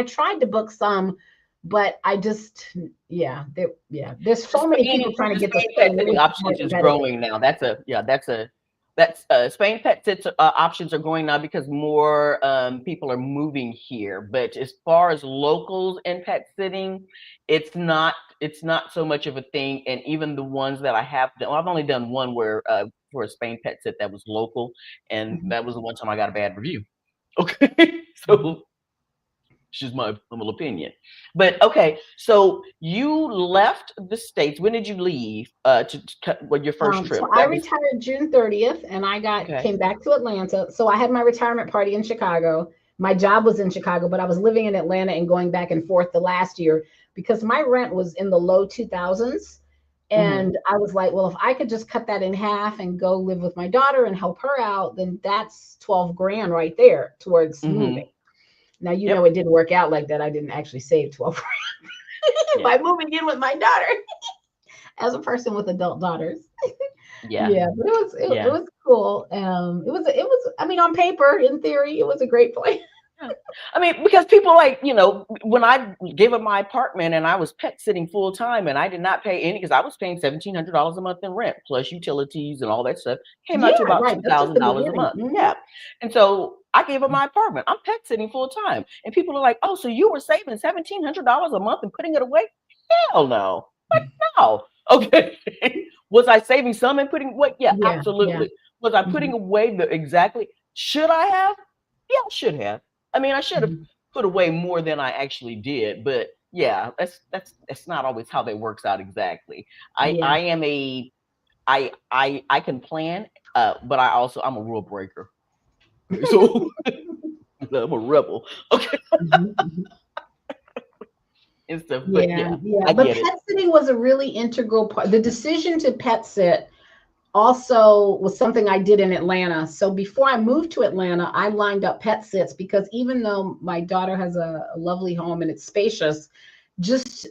tried to book some, but I just, there's so many people trying to The get to Spain pet Spain. It sitting was more options is competitive. growing now. That's Spain pet sits options are going now because more people are moving here. But as far as locals and pet sitting, it's not so much of a thing. And even the ones that I have done, well, I've only done one where for a Spain pet sit that was local, and Mhm. that was the one time I got a bad review. Okay, Mhm. so it's just my humble opinion. But okay, so you left the States. When did you leave your first So trip? I That was retired June 30th and I okay. came back to Atlanta. So I had my retirement party in Chicago. My job was in Chicago, but I was living in Atlanta and going back and forth the last year because my rent was in the low 2000s. Hmm. And I was like, well, if I could just cut that in half and go live with my daughter and help her out, then that's 12 grand right there towards moving. Hmm. Now, Yep. it didn't work out like that. I didn't actually save 12 grand Yeah. by moving in with my daughter as a person with adult daughters. Yeah. Yeah, but it Yeah. was cool. On paper, in theory, it was a great place. Yeah. I mean, because people like, when I gave up my apartment and I was pet sitting full time and I did not pay any because I was paying $1,700 a month in rent plus utilities and all that stuff, came out Yeah, to about right. two That's just thousand the dollars a beginning. month. Yeah. And so I gave up my apartment. I'm pet sitting full time. And people are like, oh, so you were saving $1,700 a month and putting it away? Hell no. Like, no. Okay. Was I saving some and putting what? Yeah, Yeah, yeah. absolutely. Was I Mhm. putting away the exactly? Should I have? Yeah, I should have. I mean, I should have Mhm. put away more than I actually did, but yeah, that's not always how that works out exactly. I Yeah. I am a I can plan, but I'm a rule breaker. So I'm a rebel. Okay, Mhm, mhm. and stuff. But Yeah, yeah, yeah. I But get it. pet sitting was a really integral part. The decision to pet sit also was something I did in Atlanta. So before I moved to Atlanta, I lined up pet sits because even though my daughter has a lovely home and it's spacious, just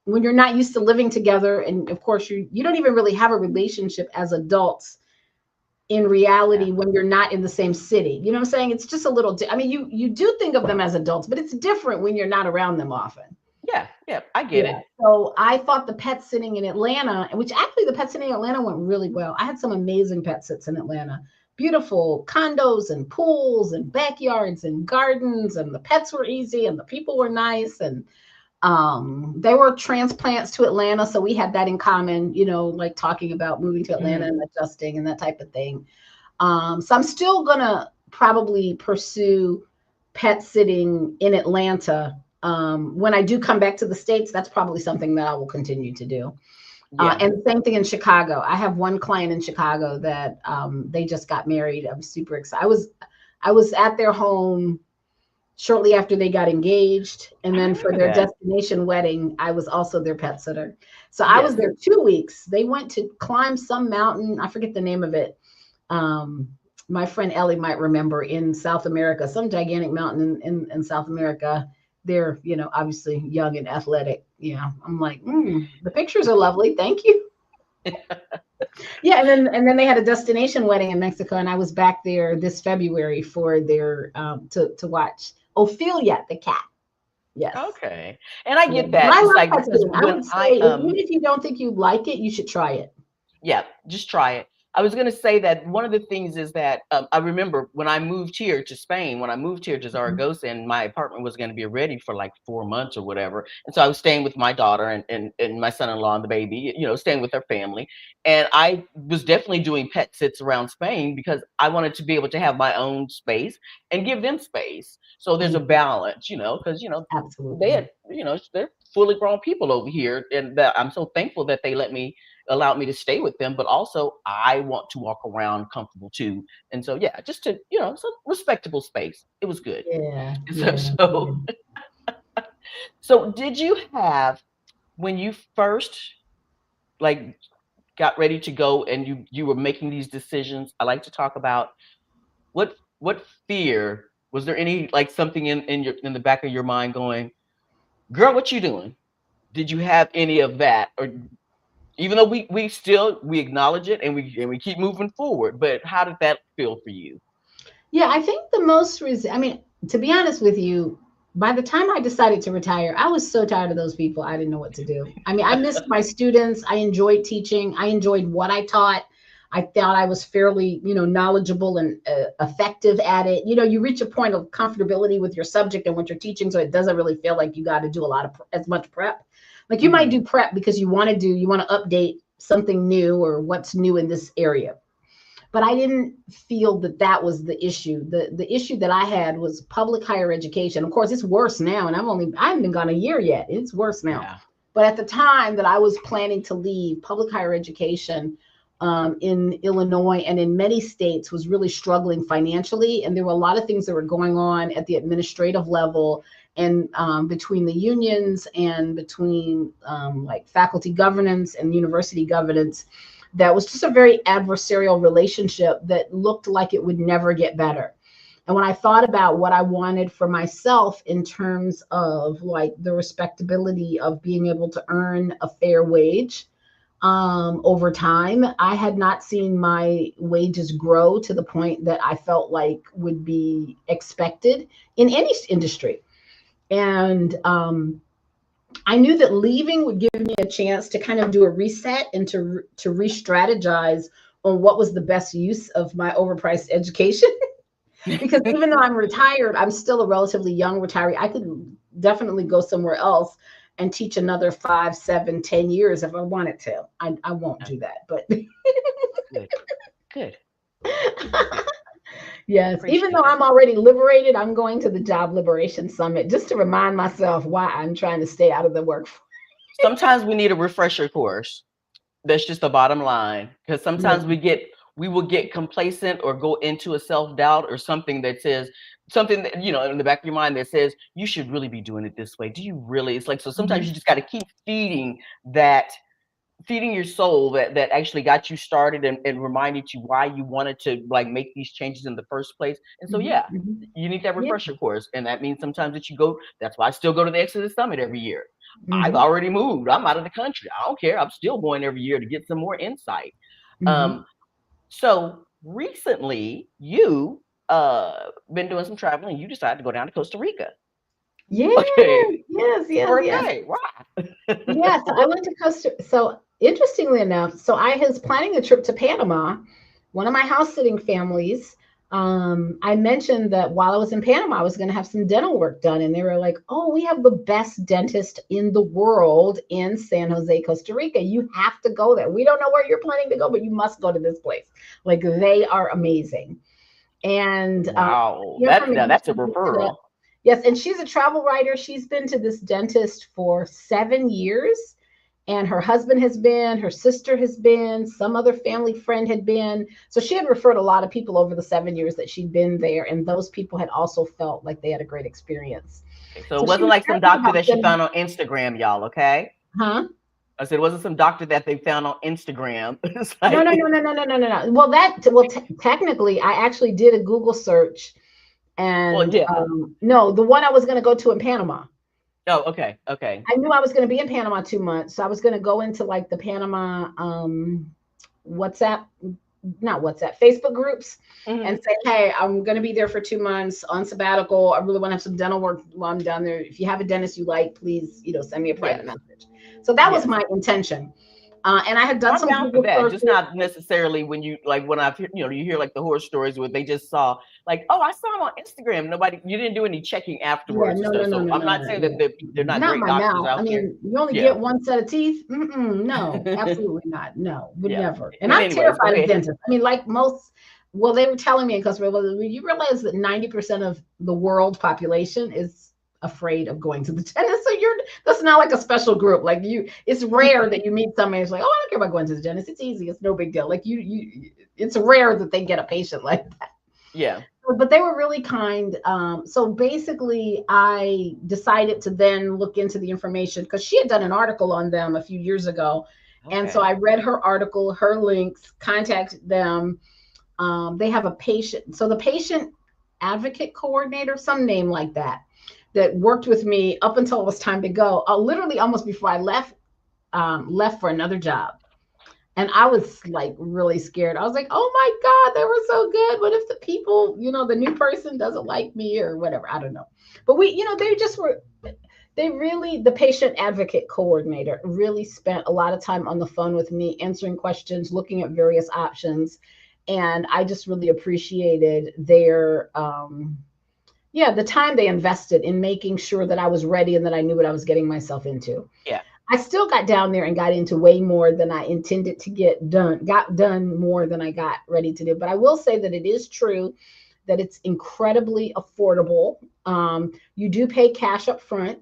when you're not used to living together, and of course you don't even really have a relationship as adults in Yeah, reality when you're not in the same city. You know what I'm saying? It's just a little I mean, you do think of them as adults, but it's different when you're not around them often. yeah, yeah. I get Yeah. it. So I thought the pet sitting in Atlanta, which actually the pet sitting in Atlanta went really well. I had some amazing pet sits in Atlanta. Beautiful condos and pools and backyards and gardens, and the pets were easy and the people were nice, and they were transplants to Atlanta, so we had that in common, like talking about moving to Atlanta Mhm. and adjusting and that type of thing. So I'm still gonna probably pursue pet sitting in Atlanta. When I do come back to the States, that's probably something that I will continue to do. Yeah. And the same thing in Chicago. I have one client in Chicago that they just got married. I'm super excited. I was at their home shortly after they got engaged, and I then for remember their that. destination wedding, I was also their pet sitter. So I was Yes. there 2 weeks. They went to climb some mountain. I forget the name of it. um, my friend Ellie might remember, in South America, some gigantic mountain in South America. They're, obviously young and athletic. Yeah. I'm like, the pictures are lovely. Thank you. Yeah. And then they had a destination wedding in Mexico. And I was back there this February for their, to watch Ophelia, the cat. Yes. Okay. And I Yeah. get But that. I It's love like pet because sitting. I when would say, I even if you don't think you like it, you should try it. yeah, just try it. I was going to say that one of the things is that I remember when I moved here to Spain, when I moved here to Mhm. Zaragoza, and my apartment was going to be ready for like 4 months or whatever. And so I was staying with my daughter and my son in law and the baby, staying with their family. And I was definitely doing pet sits around Spain because I wanted to be able to have my own space and give them space. So there's a Mhm. balance, because, they Absolutely. had, they're fully grown people over here. And that I'm so thankful that they allowed me to stay with them, but also I want to walk around comfortable too. And so yeah, just to, some respectable space. It was good. Yeah. And so Yeah. so Yeah. so did you have when you first like got ready to go and you were making these decisions, I like to talk about what fear was there any like something in the back of your mind going, girl, what you doing? Did you have any of that? Or even though we acknowledge it and we keep moving forward, but how did that feel for you? Yeah, I think I mean, to be honest with you, by the time I decided to retire, I was so tired of those people. I didn't know what to do. I mean, I missed my students. I enjoyed teaching. I enjoyed what I taught. I thought I was fairly, knowledgeable and effective at it. You reach a point of comfortability with your subject and what you're teaching, so it doesn't really feel like you got to do a lot of as much prep. Like you might Mhm. do prep because you want to update something new or what's new in this area, but I didn't feel that that was the issue. The issue that I had was public higher education. Of course, it's worse now, and I haven't been gone a year yet. It's worse now. Yeah. But at the time that I was planning to leave, public higher education in Illinois and in many states was really struggling financially, and there were a lot of things that were going on at the administrative level and between the unions and between like faculty governance and university governance, that was just a very adversarial relationship that looked like it would never get better. And when I thought about what I wanted for myself in terms of like the respectability of being able to earn a fair wage over time, I had not seen my wages grow to the point that I felt like would be expected in any industry. And I knew that leaving would give me a chance to kind of do a reset and to re-strategize on what was the best use of my overpriced education. Because even though I'm retired, I'm still a relatively young retiree. I could definitely go somewhere else and teach another 5, 7, 10 years if I wanted to. I won't Yeah. do that, but Good. Good. Yes, even though Appreciate it. I'm already liberated, I'm going to the Job Liberation Summit just to remind myself why I'm trying to stay out of the workforce. Sometimes we need a refresher course. That's just the bottom line. Because Yeah. sometimes we will get complacent or go into a self-doubt or something that says something that, in the back of your mind that says, you should really be doing it this way. Do you really? It's like, so sometimes Mhm. you just got to keep that feeding your soul that actually got you started and reminded you why you wanted to like make these changes in the first place. And so Mhm. yeah, Mhm. you need that Yeah. refresher course. And that means sometimes that you go, that's why I still go to the Exodus Summit every year. I've Mhm. already moved. I'm out of the country. I don't care. I'm still going every year to get some more insight. Mhm. Um, so recently you been doing some traveling. You decided to go down to Costa Rica. Yes, Okay. yes, yes, For a yes. day. Why? Yeah, so I went to Costa. So interestingly enough, so I was planning a trip to Panama. One of my house sitting families, I mentioned that while I was in Panama, I was going to have some dental work done, and they were like, "Oh, we have the best dentist in the world in San Jose, Costa Rica. You have to go there. We don't know where you're planning to go, but you must go to this place. Like they are amazing." And Wow. hear from me, That's a she did it. referral. Yes, and she's a travel writer. She's been to this dentist for 7 years, and her husband has been, her sister has been, some other family friend had been. So she had referred a lot of people over the 7 years that she'd been there, and those people had also felt like they had a great experience. Okay, so it So she wasn't was like some sharing doctor about that she getting, found on Instagram, y'all. Okay, huh? I said it wasn't some doctor that they found on Instagram. It's No, no, no, like, no, no, no, no, no, no. Technically, I actually did a Google search, well, and yeah. no, the one I was going to go to in Panama. Oh, okay, okay. I knew I was going to be in Panama 2 months, so I was going to go into like the Panama WhatsApp, not WhatsApp, Facebook groups, and Hmm. say, "Hey, I'm going to be there for 2 months on sabbatical. I really want to have some dental work while I'm down there. If you have a dentist you like, please, send me a private Yes, message." So that was yes. my intention, and I had done I'm some down for Google that. Just searches. not necessarily when you like when I've you hear like the horror stories where they just saw like, oh, I saw him on Instagram. Nobody, you didn't do any checking Yeah, afterwards and no, no, stuff. no, So no, I'm no, not no, saying that yeah. they're not Not great my doctors mouth. I out there. mean, you only Yeah, get one set of teeth. No, yeah. absolutely not. No, would never. And But I'm anyways, go terrified of ahead. dentists. I mean, like most, well, they were telling me because well, you realize that 90% of the world population is afraid of going to the dentist. So that's not like a special group. Like it's rare that you meet somebody who's like, oh, I don't care about going to the dentist. It's easy. It's no big deal. Like it's rare that they get a patient like that, Yeah. but they were really kind. So basically, I decided to then look into the information because she had done an article on them a few years ago. And so Okay. I read her article, her links, contacted them. They have a patient. So the patient advocate coordinator, some name like that, that worked with me up until it was time to go. Literally almost before I left for another job. And I was like really scared. I was like, oh my God, they were so good. What if the people, the new person doesn't like me or whatever? I don't know. But they just were, they really, the patient advocate coordinator really spent a lot of time on the phone with me, answering questions, looking at various options. And I just really appreciated the time they invested in making sure that I was ready and that I knew what I was getting myself into. Yeah. I still got down there and got into way more than I intended to get done, got done more than I got ready to do. But I will say that it is true that it's incredibly affordable. You do pay cash up front.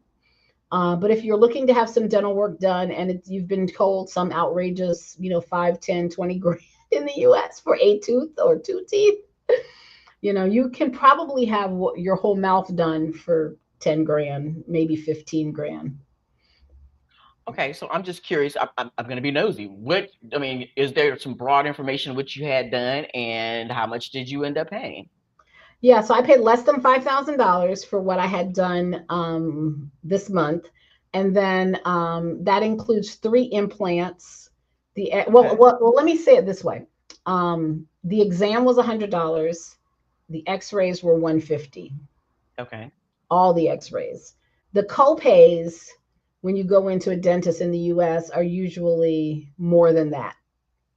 But if you're looking to have some dental work done and you've been told some outrageous, 5, 10, 20 grand in the US for a tooth or two teeth, you can probably have your whole mouth done for 10 grand, maybe 15 grand. Okay, so I'm just curious. I'm going to be nosy. I mean, is there some broad information what you had done, and how much did you end up paying? Yeah, so I paid less than $5,000 for what I had done this month, and then that includes 3 implants. Okay, Let me say it this way: the exam was $100, the X-rays were 150, okay, all the X-rays. The copays when you go into a dentist in the U.S. are usually more than that.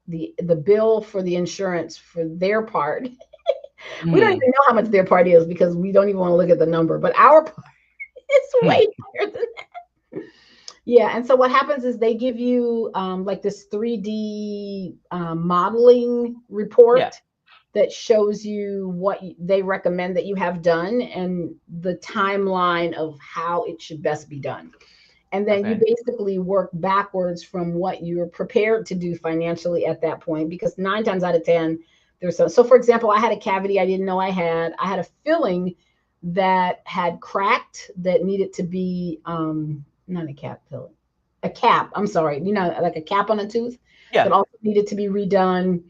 The bill for the insurance for their part, we don't hmm. even know how much their part is because we don't even want to look at the number, but our part is Hmm. way higher than that. Yeah, and so what happens is they give you like this 3D modeling Yeah. report that shows you what they recommend that you have done and the timeline of how it should best be done. And then you Okay. basically work backwards from what you're prepared to do financially at that point, because 9 times out of 10, there's so for example, I had a cavity I didn't know I had. I had a filling that had cracked that needed to be not a cap filling, a cap. I'm sorry, like a cap on a tooth that Yeah. also needed to be redone.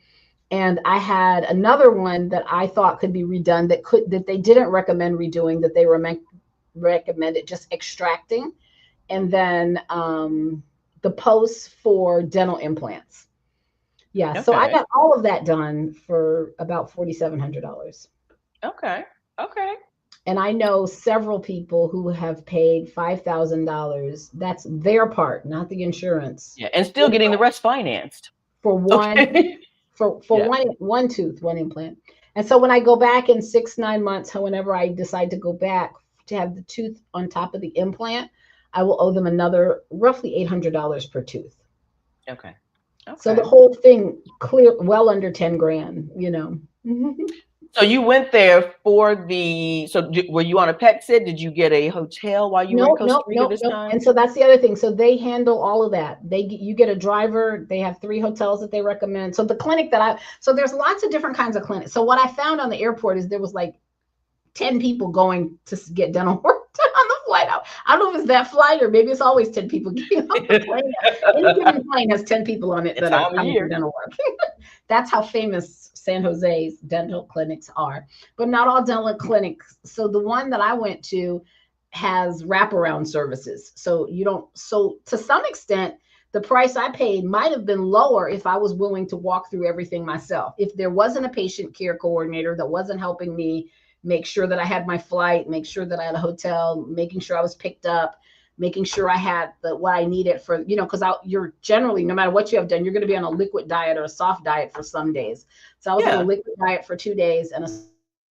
And I had another one that I thought could be redone that they didn't recommend redoing, that they recommended just extracting, and then the posts for dental implants. Yeah, so I Okay. got all of that done for about $4,700. Okay. Okay. And I know several people who have paid $5,000. That's their part, not the insurance, Yeah. And still getting the rest financed. for one Okay. for Yeah. one tooth, one implant. And so when I go back in 6 9 months, whenever I decide to go back to have the tooth on top of the implant, I will owe them another roughly $800 per tooth. Okay. So the Okay. whole thing clear well under 10 grand. So you went there for were you on a pet sit? Did you get a hotel while you were in Nope, Costa nope, Rica nope, this nope. time? And so that's the other thing. So they handle all of that. You get a driver. They have 3 hotels that they recommend. So the clinic so there's lots of different kinds of clinics. So what I found on the airport is there was like 10 people going to get dental work done on the flight out. I don't know if it's that flight or maybe it's always 10 people getting off the plane. Any given plane has 10 people on it It's that are time of coming for year. dental work. That's how famous San Jose's dental clinics are. But not all dental clinics. So the one that I went to has wraparound services. So to some extent, the price I paid might have been lower if I was willing to walk through everything myself. If there wasn't a patient care coordinator that wasn't helping me make sure that I had my flight, make sure that I had a hotel, making sure I was picked up, making sure I had what I needed for, because you're generally, no matter what you have done, you're going to be on a liquid diet or a soft diet for some days. So I was on a Yeah. liquid diet for 2 days and a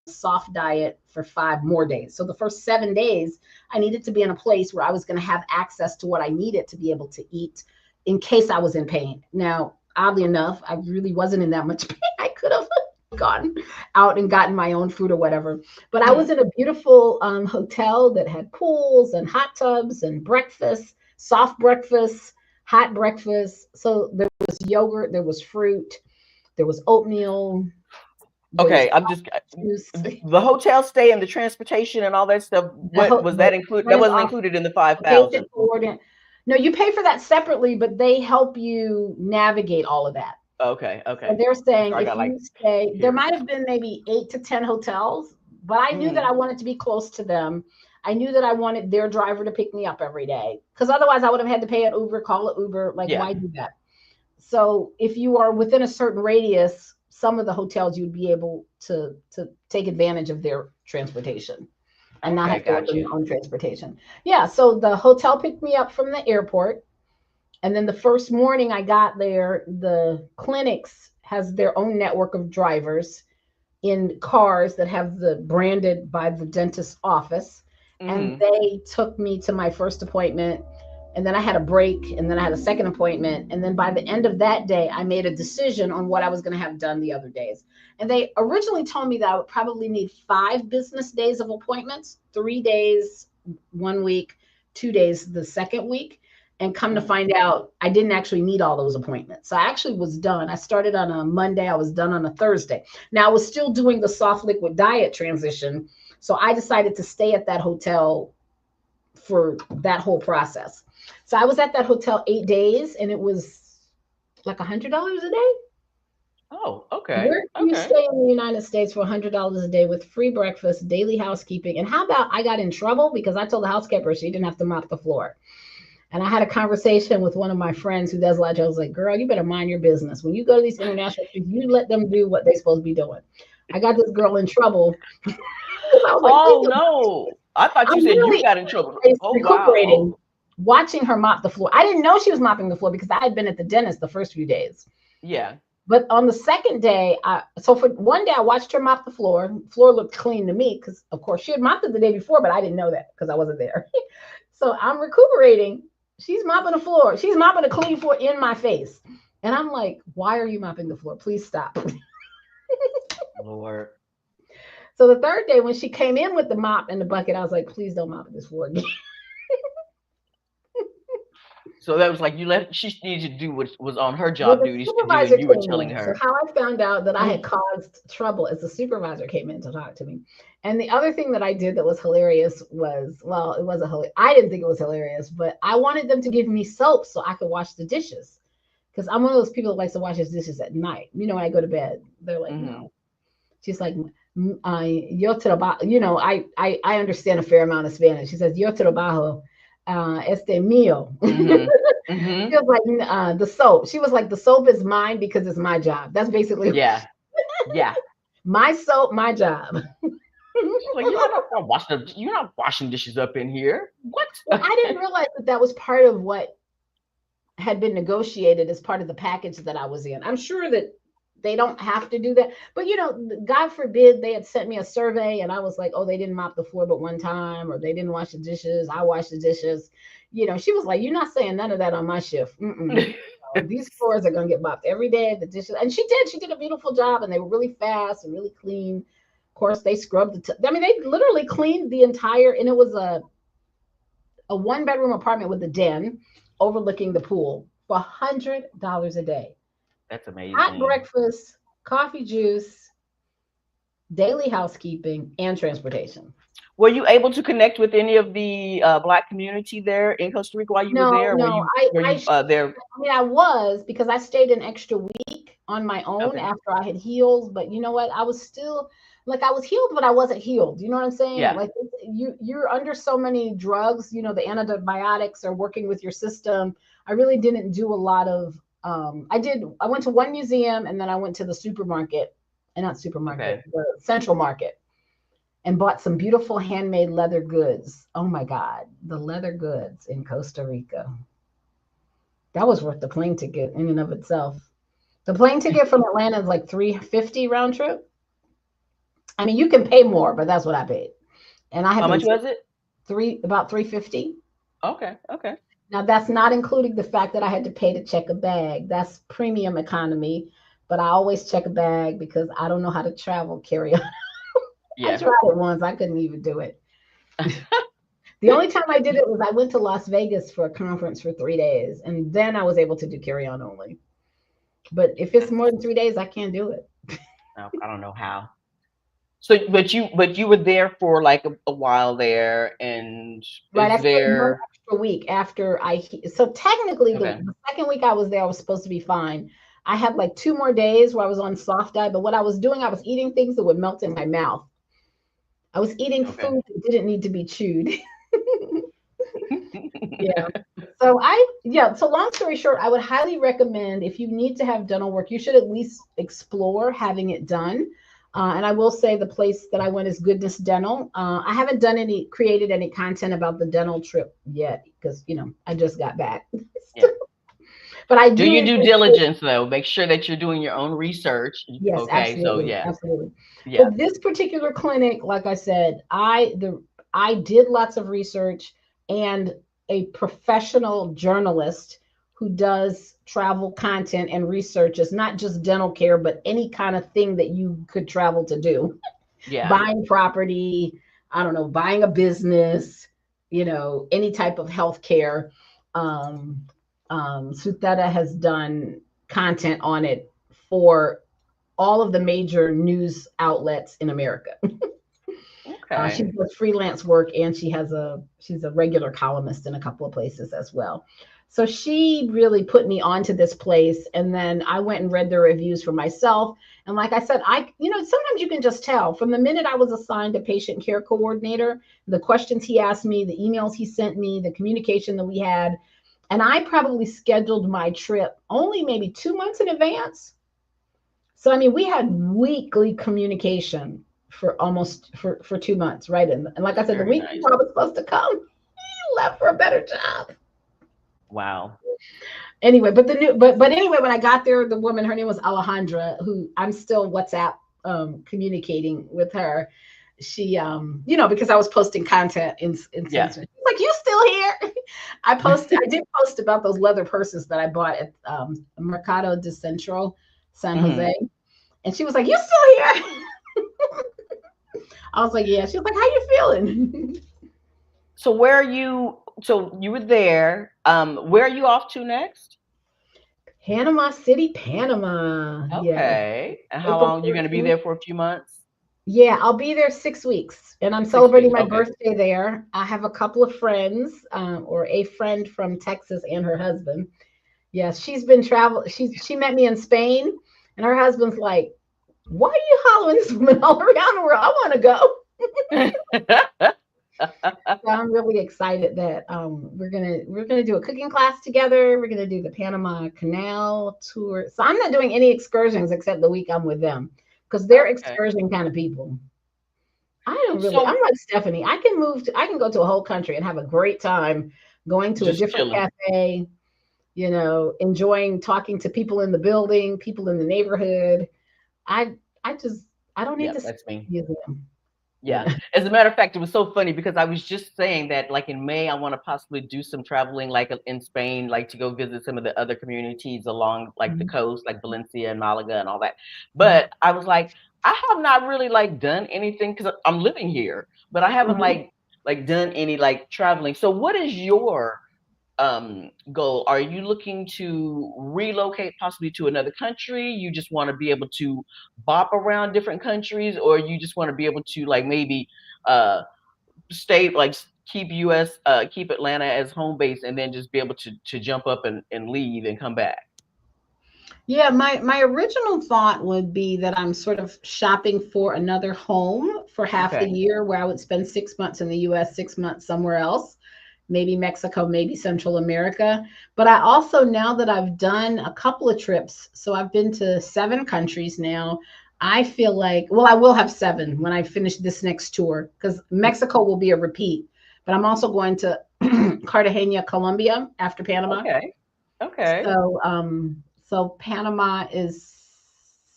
soft diet for 5 more days. So the first 7 days, I needed to be in a place where I was going to have access to what I needed to be able to eat in case I was in pain. Now, oddly enough, I really wasn't in that much pain. I could have gone out and gotten my own food or whatever. But I was Mhm. in a beautiful hotel that had pools and hot tubs and breakfast, soft breakfast, hot breakfast. So there was yogurt, there was fruit, there was oatmeal, there was Okay. juice. The hotel stay and the transportation and all that stuff. What was The that included? That clinic wasn't included in the 5,000. patient coordinate. No, you pay for that separately, but they help you navigate all of that. Okay. So Okay. they're saying So I if got like you stay, there here. might have been maybe 8 to 10 hotels, but I knew that I Mhm. wanted to be close to them. I knew that I wanted their driver to pick me up every day, because otherwise I would have had to pay an Uber, call an Uber. Like, Yeah. why do that? So if you are within a certain radius, some of the hotels you'd be able to take advantage of their transportation and not Okay. have to work on Gotcha. your own transportation. Yeah. So the hotel picked me up from the airport. And then the first morning I got there, the clinics has their own network of drivers in cars that have the branded by the dentist's office. And Hmm. they took me to my first appointment. And then I had a break, and then I had a second appointment. And then by the end of that day, I made a decision on what I was going to have done the other days. And they originally told me that I would probably need 5 business days of appointments, 3 days 1 week, 2 days the second week. And come to Hmm. find out, I didn't actually need all those appointments. So I actually was done. I started on a Monday, I was done on a Thursday. Now I was still doing the soft liquid diet transition. So I decided to stay at that hotel for that whole process. So I was at that hotel 8 days, and it was like $100 a day. Oh. Okay. Where can you Okay. stay in the United States for $100 a day with free breakfast, daily housekeeping? And how about I got in trouble because I told the housekeeper she didn't have to mop the floor. And I had a conversation with one of my friends who does a lot of jobs. I was like, girl, you better mind your business. When you go to these international trips, you let them do what they're supposed to be doing. I got this girl in trouble. I was like, please Oh don't. no! I thought you I'm said you literally got in trouble. Oh wow. recuperating, watching her mop the floor. I didn't know she was mopping the floor because I had been at the dentist the first few days. Yeah. But on the second day, so for one day I watched her mop the floor. The floor looked clean to me because, of course, she had mopped it the day before, but I didn't know that because I wasn't there. So I'm recuperating. She's mopping the floor. She's mopping a clean floor in my face. And I'm like, why are you mopping the floor? Please stop. Lord. So the third day, when she came in with the mop and the bucket, I was like, please don't mop this floor again. So that was like you let she needed to do what was on her Well, job the duties to do, supervisor and you were came telling in. So her. how I found out that I had caused trouble is the supervisor came in to talk to me. And the other thing that I did that was hilarious was, well, it wasn't hilarious. I didn't think it was hilarious, but I wanted them to give me soap so I could wash the dishes. Because I'm one of those people that likes to wash his dishes at night. You know, when I go to bed, they're like, Mm-hmm. no. She's like, yo trabajo. You know, I understand a fair amount of Spanish. She says, yo trabajo, este mío. Mm-hmm. Mm-hmm. She was like, the soap. She was like, the soap is mine because it's my job. That's basically Yeah. Yeah. my soap, my job. She's like, you're not washing dishes up in here. What? Well, I didn't realize that that was part of what had been negotiated as part of the package that I was in. I'm sure that they don't have to do that. But you know, God forbid they had sent me a survey and I was like, oh, they didn't mop the floor but one time, or they didn't wash the dishes. I washed the dishes. You know, she was like, you're not saying none of that on my shift. Mm-mm. These floors are going to get mopped every day. The dishes, and she did. She did a beautiful job, and they were really fast and really clean. Of course, they scrubbed I mean, they literally cleaned the entire, and it was a one bedroom apartment with a den overlooking the pool for $100 a day. That's Hot amazing. breakfast, coffee, juice, daily housekeeping, and transportation. Were you able to connect with any of the Black community there in Costa Rica while you were No, there? Or no, were you there? I mean, I was because I stayed an extra week on my own Okay. after I had healed. But you know what? I was still like I was healed, but I wasn't healed. You know what I'm saying? Yeah. Like you're under so many drugs. You know, the antibiotics are working with your system. I really didn't do a lot of. I went to one museum and then I went to the supermarket, and not supermarket, Okay. the central market, and bought some beautiful handmade leather goods. Oh my God, the leather goods in Costa Rica. That was worth the plane ticket in and of itself. The plane ticket from Atlanta is like 350 round trip. I mean, you can pay more, but that's what I paid. And I had How been much was it? about 350. Okay. Okay. Now that's not including the fact that I had to pay to check a bag. That's premium economy, but I always check a bag because I don't know how to travel carry on. I Yeah. tried it once, I couldn't even do it. The only time I did it was I went to Las Vegas for a conference for 3 days, and then I was able to do carry on only. But if it's more than 3 days, I can't do it. I don't know how. So, but you were there for like a while there, and Right, I is stayed one there? extra week after so technically Okay. the second week I was there, I was supposed to be fine. I had like 2 more days where I was on soft diet, but what I was doing, I was eating things that would melt in my mouth. I was eating Okay. food that didn't need to be chewed. Yeah. So long story short, I would highly recommend if you need to have dental work, you should at least explore having it done. And I will say the place that I went is Goodness Dental. I haven't created any content about the dental trip yet because, I just got back. Yeah. But I Do do your due intend diligence though. Make sure that you're doing your own research. yes, Okay. So absolutely, yeah. absolutely. Yeah. But this particular clinic, like I said, I did lots of research, and a professional journalist who does travel content and research is not just dental care, but any kind of thing that you could travel to do. Yeah. Buying property, I don't know, buying a business, any type of healthcare. Um, Suteta has done content on it for all of the major news outlets in America. She Okay. does freelance work, and she's a regular columnist in a couple of places as well. So she really put me onto this place, and then I went and read the reviews for myself. And like I said, sometimes you can just tell from the minute I was assigned a patient care coordinator, the questions he asked me, the emails he sent me, the communication that we had, and I probably scheduled my trip only maybe 2 months in advance. So I mean, we had weekly communication for 2 months, right? And like I said, the Very week nice. before I was supposed to come, he left for a better job. Wow. Anyway, but anyway, when I got there, the woman, her name was Alejandra, who I'm still WhatsApp communicating with her. She because I was posting content in Yeah. She's like, you still here? I did post about those leather purses that I bought at Mercado de Central, San Hmm. Jose. And she was like, you still here? I was like, yeah. She was like, how you feeling? So where are you? So you were there. Where are you off to next? Panama City, Panama. Yes. Okay. And how April long? You're going to be 14th. there for a few months? Yeah, I'll be there 6 weeks, and I'm 6 weeks. celebrating my Okay. birthday there. I have a couple of friends, or a friend from Texas and her husband. Yes, she's been travel. She met me in Spain, and her husband's like, "Why are you hollering this woman all around the world? I want to go." So I'm really excited that we're gonna do a cooking class together. We're gonna do the Panama Canal tour. So I'm not doing any excursions except the week I'm with them because they're Okay. excursion kind of people. I don't really. I'm So like Stephanie. I can go to a whole country and have a great time going to a just different chilling. cafe. Enjoying talking to people in the building, people in the neighborhood. I I just I don't need Yeah, to see that's me. a museum. You Yeah. know. As a matter of fact, it was so funny because I was just saying that, like in May, I want to possibly do some traveling, like in Spain, like to go visit some of the other communities along like the Mhm. coast, like Valencia and Malaga and all that. Mhm. But I was like, I have not really like done anything because I'm living here, but I haven't Mhm. like done any like traveling. So what is your goal? Are you looking to relocate possibly to another country? You just want to be able to bop around different countries, or you just want to be able to like maybe uh stay like keep US keep Atlanta as home base and then just be able to jump up and leave and come back? Yeah, my original thought would be that I'm sort of shopping for another home for half the Okay. year, where I would spend 6 months in the US, 6 months somewhere else, maybe Mexico, maybe Central America. But I also, now that I've done a couple of trips, so I've been to 7 countries now, I feel like, well, I will have seven when I finish this next tour, because Mexico will be a repeat. But I'm also going to Cartagena, Colombia after Panama. Okay. Okay. So Panama is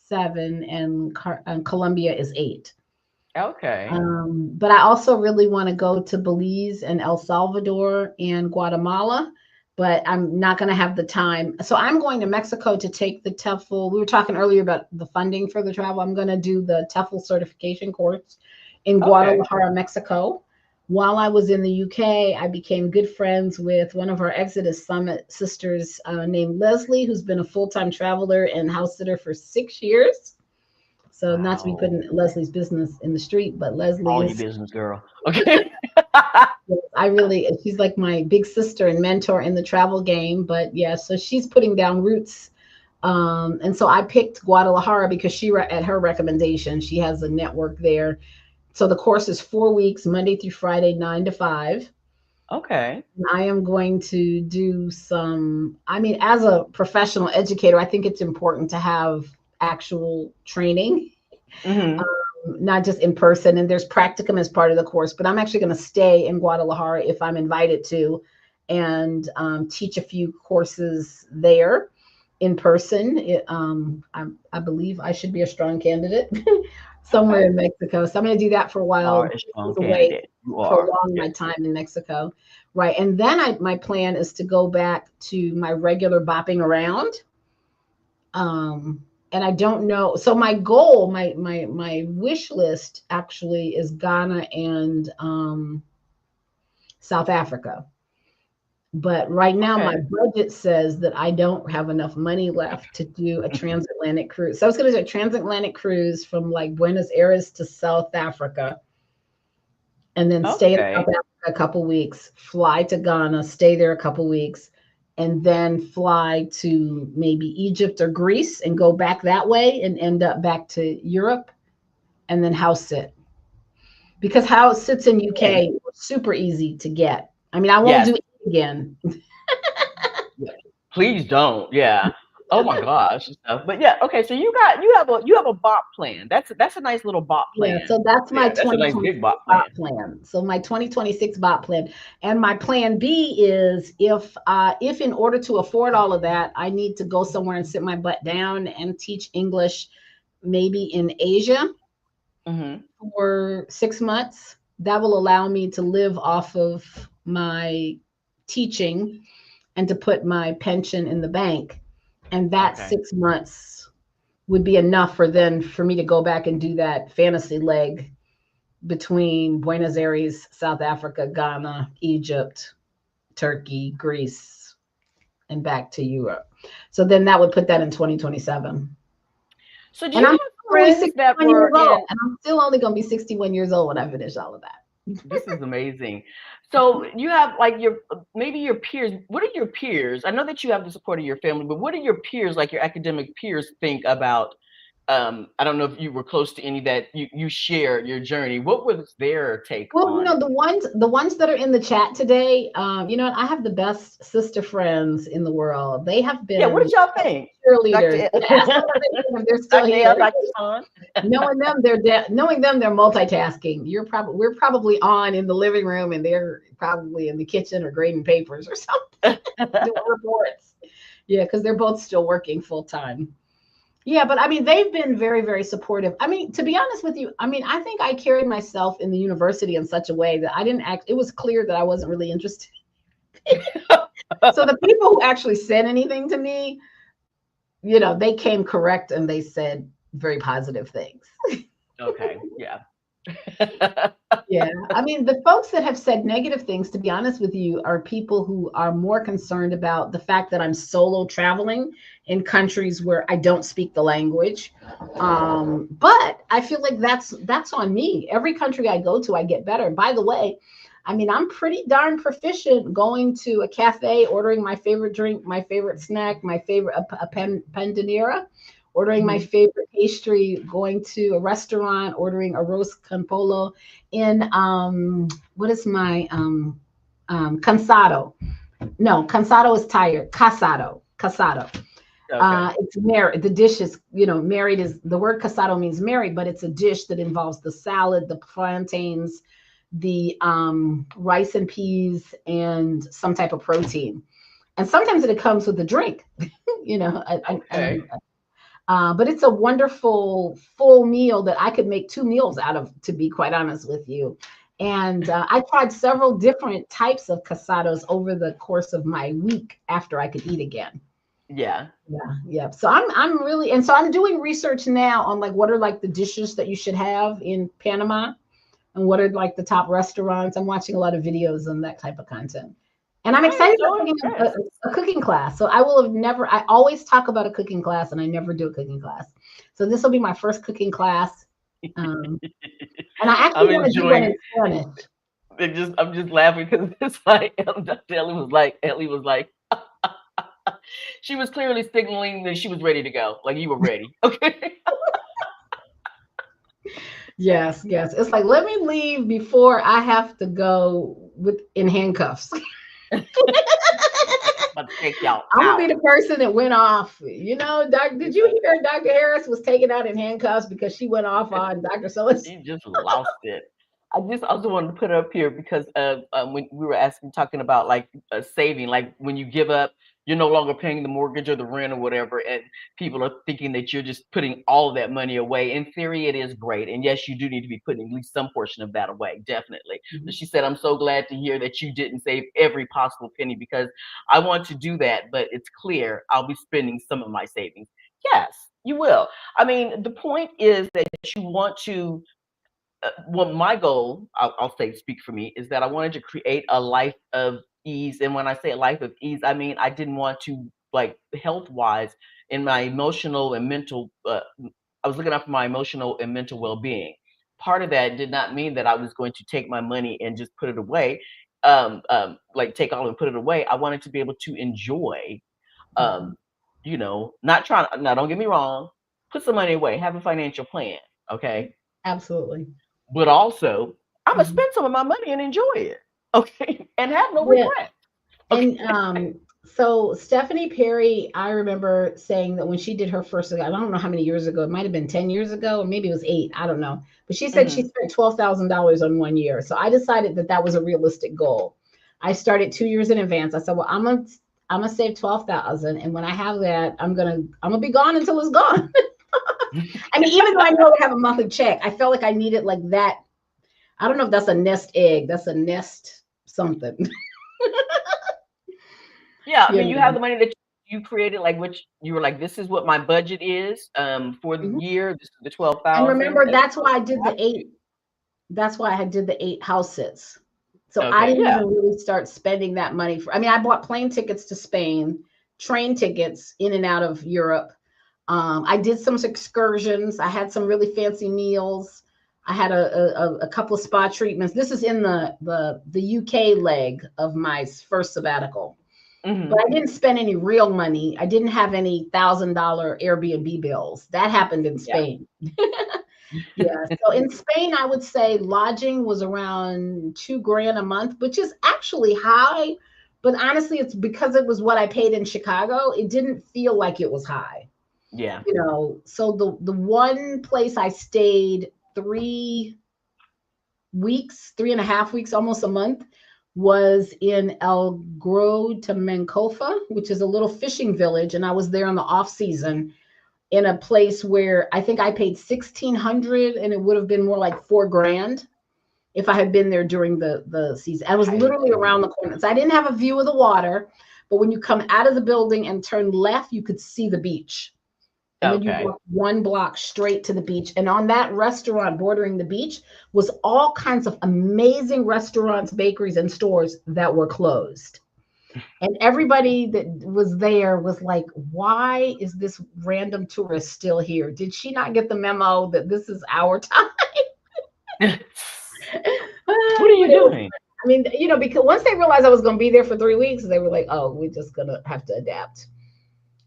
seven, and Colombia is eight. Okay. But I also really want to go to Belize and El Salvador and Guatemala, but I'm not going to have the time. So I'm going to Mexico to take the TEFL. We were talking earlier about the funding for the travel. I'm going to do the TEFL certification course in Okay. Guadalajara, Mexico. While I was in the UK, I became good friends with one of our Exodus Summit sisters, named Leslie, who's been a full time traveler and house sitter for 6 years. So, not to be Wow. putting Leslie's business in the street, but Leslie All your is, business, girl. Okay. I really, she's like my big sister and mentor in the travel game. But yeah, so she's putting down roots. And so I picked Guadalajara because at her recommendation, she has a network there. So the course is 4 weeks, Monday through Friday, 9 to 5. Okay. I am going to do I mean, as a professional educator, I think it's important to have actual training, Hmm. not just in person. And there's practicum as part of the course, but I'm actually going to stay in Guadalajara if I'm invited to, and teach a few courses there in person. I believe I should be a strong candidate somewhere Okay. in Mexico. So I'm going to do that for a You while, are a strong away, candidate. You are. prolong Yeah. my time in Mexico. Right. And then my plan is to go back to my regular bopping around. And I don't know. So my goal, my wish list actually is Ghana and South Africa. But right now, my Okay. budget says that I don't have enough money left to do a transatlantic cruise. So I was going to do a transatlantic cruise from like Buenos Aires to South Africa, and then stay in South Okay. Africa a couple weeks, fly to Ghana, stay there a couple weeks, and then fly to maybe Egypt or Greece and go back that way and end up back to Europe, and then house sit. Because house sits in Hmm. UK super easy to get. I mean, I won't Yes. do it again. Yeah. Please don't. Yeah. Oh my gosh. And stuff. But yeah. Okay. So you have a bop plan. That's a nice little bop Yeah, plan. so that's my Yeah. That's a nice 2026 big bop bot plan. plan. So my 2026 bot plan, and my plan B is, if in order to afford all of that, I need to go somewhere and sit my butt down and teach English, maybe in Asia Hmm. for 6 months. That will allow me to live off of my teaching and to put my pension in the bank. And that Okay. 6 months would be enough for me to go back and do that fantasy leg between Buenos Aires, South Africa, Ghana, Egypt, Turkey, Greece, and back to Europe. So then that would put that in 2027. So do And you I'm have only friends that 61 years were old, in and I'm still only going to be 61 years old when I finish all of that. this is amazing. So you have like your maybe your peers. What are your peers? I know that you have the support of your family, but what do your peers, like your academic peers, think about? I don't know if you were close to any that you share your journey. What was their take Well, on it? the ones that are in the chat today, I have the best sister friends in the world. They have Yeah, what been did y'all think? cheerleaders. Dr. Yeah, ask them what they think if they're still Dr. L, here. Dr. Sean? Knowing them, they're multitasking. We're probably on in the living room, and they're probably in the kitchen or grading papers or something, doing reports. Yeah, because they're both still working full time. Yeah, but I mean, they've been very, very supportive. I mean, to be honest with you, I mean, I think I carried myself in the university in such a way that I didn't act, it was clear that I wasn't really interested. So the people who actually said anything to me, they came correct and they said very positive things. Okay, yeah. Yeah. I mean, the folks that have said negative things, to be honest with you, are people who are more concerned about the fact that I'm solo traveling in countries where I don't speak the language. But I feel like that's on me. Every country I go to, I get better. And by the way, I mean, I'm pretty darn proficient going to a cafe, ordering my favorite drink, my favorite snack, my favorite pandanera, ordering my favorite pastry, going to a restaurant, ordering a roast campolo in what is my cansado. No, cansado is tired. Casado. Okay. It's married. The dish is, married is the word casado means married, but it's a dish that involves the salad, the plantains, the rice and peas, and some type of protein. And sometimes it comes with a drink, you know, Okay. but it's a wonderful full meal that I could make two meals out of, to be quite honest with you. And I tried several different types of casados over the course of my week after I could eat again. Yeah. Yeah, yeah. So I'm really, and so I'm doing research now on like what are like the dishes that you should have in Panama, and what are like the top restaurants. I'm watching a lot of videos on that type of content. And I'm I am excited about so taking impressed. a cooking class. So I always talk about a cooking class and I never do a cooking class. So this will be my first cooking class. Um, and I actually I'm want to do one in enjoying Spanish. I'm just laughing because it's like Dr. Ellie was like she was clearly signaling that she was ready to go. Like you were ready. Okay. Yes, yes. It's like, let me leave before I have to go in handcuffs. About to take y'all I'm gonna be out. the person that went off. Did you hear Dr. Harris was taken out in handcuffs because she went off on Dr. So She just lost it. I just also wanted to put it up here because when we were talking about like saving, like when you give up, you're no longer paying the mortgage or the rent or whatever, and people are thinking that you're just putting all of that money away. In theory, it is great, and yes, you do need to be putting at least some portion of that away, definitely. But she said, "I'm so glad to hear that you didn't save every possible penny because I want to do that, but it's clear I'll be spending some of my savings." Yes, you will. I mean, the point is that you want to well, my goal, I'll say, speak for me, is that I wanted to create a life of ease. And when I say a life of ease, I mean, I didn't want to, like, health wise, in my emotional and mental, I was looking out for my emotional and mental well being. Part of that did not mean that I was going to take my money and just put it away, like take all and put it away. I wanted to be able to enjoy, Mhm. um, not trying, now don't get me wrong, put some money away, have a financial plan. Okay, Absolutely. but also I'm gonna Mhm. spend some of my money and enjoy it. Okay, and have no Yeah. regret. And Okay. so Stephanie Perry, I remember saying that when she did her first, I don't know how many years ago, it might have been 10 years ago, or maybe it was 8, I don't know. But she said she Hmm. spent $12,000 on 1 year. So I decided that that was a realistic goal. I started 2 years in advance. I said, well, I'm gonna save 12,000, and when I have that, I'm gonna be gone until it's gone. I mean, even though I know I have a monthly check, I felt like I needed like that. I don't know if that's a nest egg. That's a nest something. Yeah, I You mean, you have know. the money that you created, like, which you were like, this is what my budget is for the Mhm. year. This is the And 12,000. remember, And that's why I did have the to. 8. That's why I did the 8 houses. So I Okay, didn't yeah. even really start spending that money for, I mean, I bought plane tickets to Spain, train tickets in and out of Europe. I did some excursions. I had some really fancy meals. I had a couple of spa treatments. This is in the UK leg of my first sabbatical. But Hmm. I didn't spend any real money. I didn't have any $1,000 Airbnb bills. That happened in Yeah. Spain. Yeah. So in Spain, I would say lodging was around 2 grand a month, which is actually high. But honestly, it's because it was what I paid in Chicago. It didn't feel like it was high, Yeah. So the one place I stayed 3 weeks, 3.5 weeks, almost a month, was in El Gro de Mencofa, which is a little fishing village, and I was there in the off season in a place where I think I paid 1,600, and it would have been more like 4 grand if I had been there during the season. I was I literally around the see. corner, so I didn't have a view of the water, but when you come out of the building and turn left, you could see the beach. And then you Okay. walk 1 block straight to the beach. And on that restaurant bordering the beach was all kinds of amazing restaurants, bakeries, and stores that were closed. And everybody that was there was like, why is this random tourist still here? Did she not get the memo that this is our time? What are you But it was, doing? I mean, because once they realized I was going to be there for 3 weeks, they were like, oh, we're just going to have to adapt.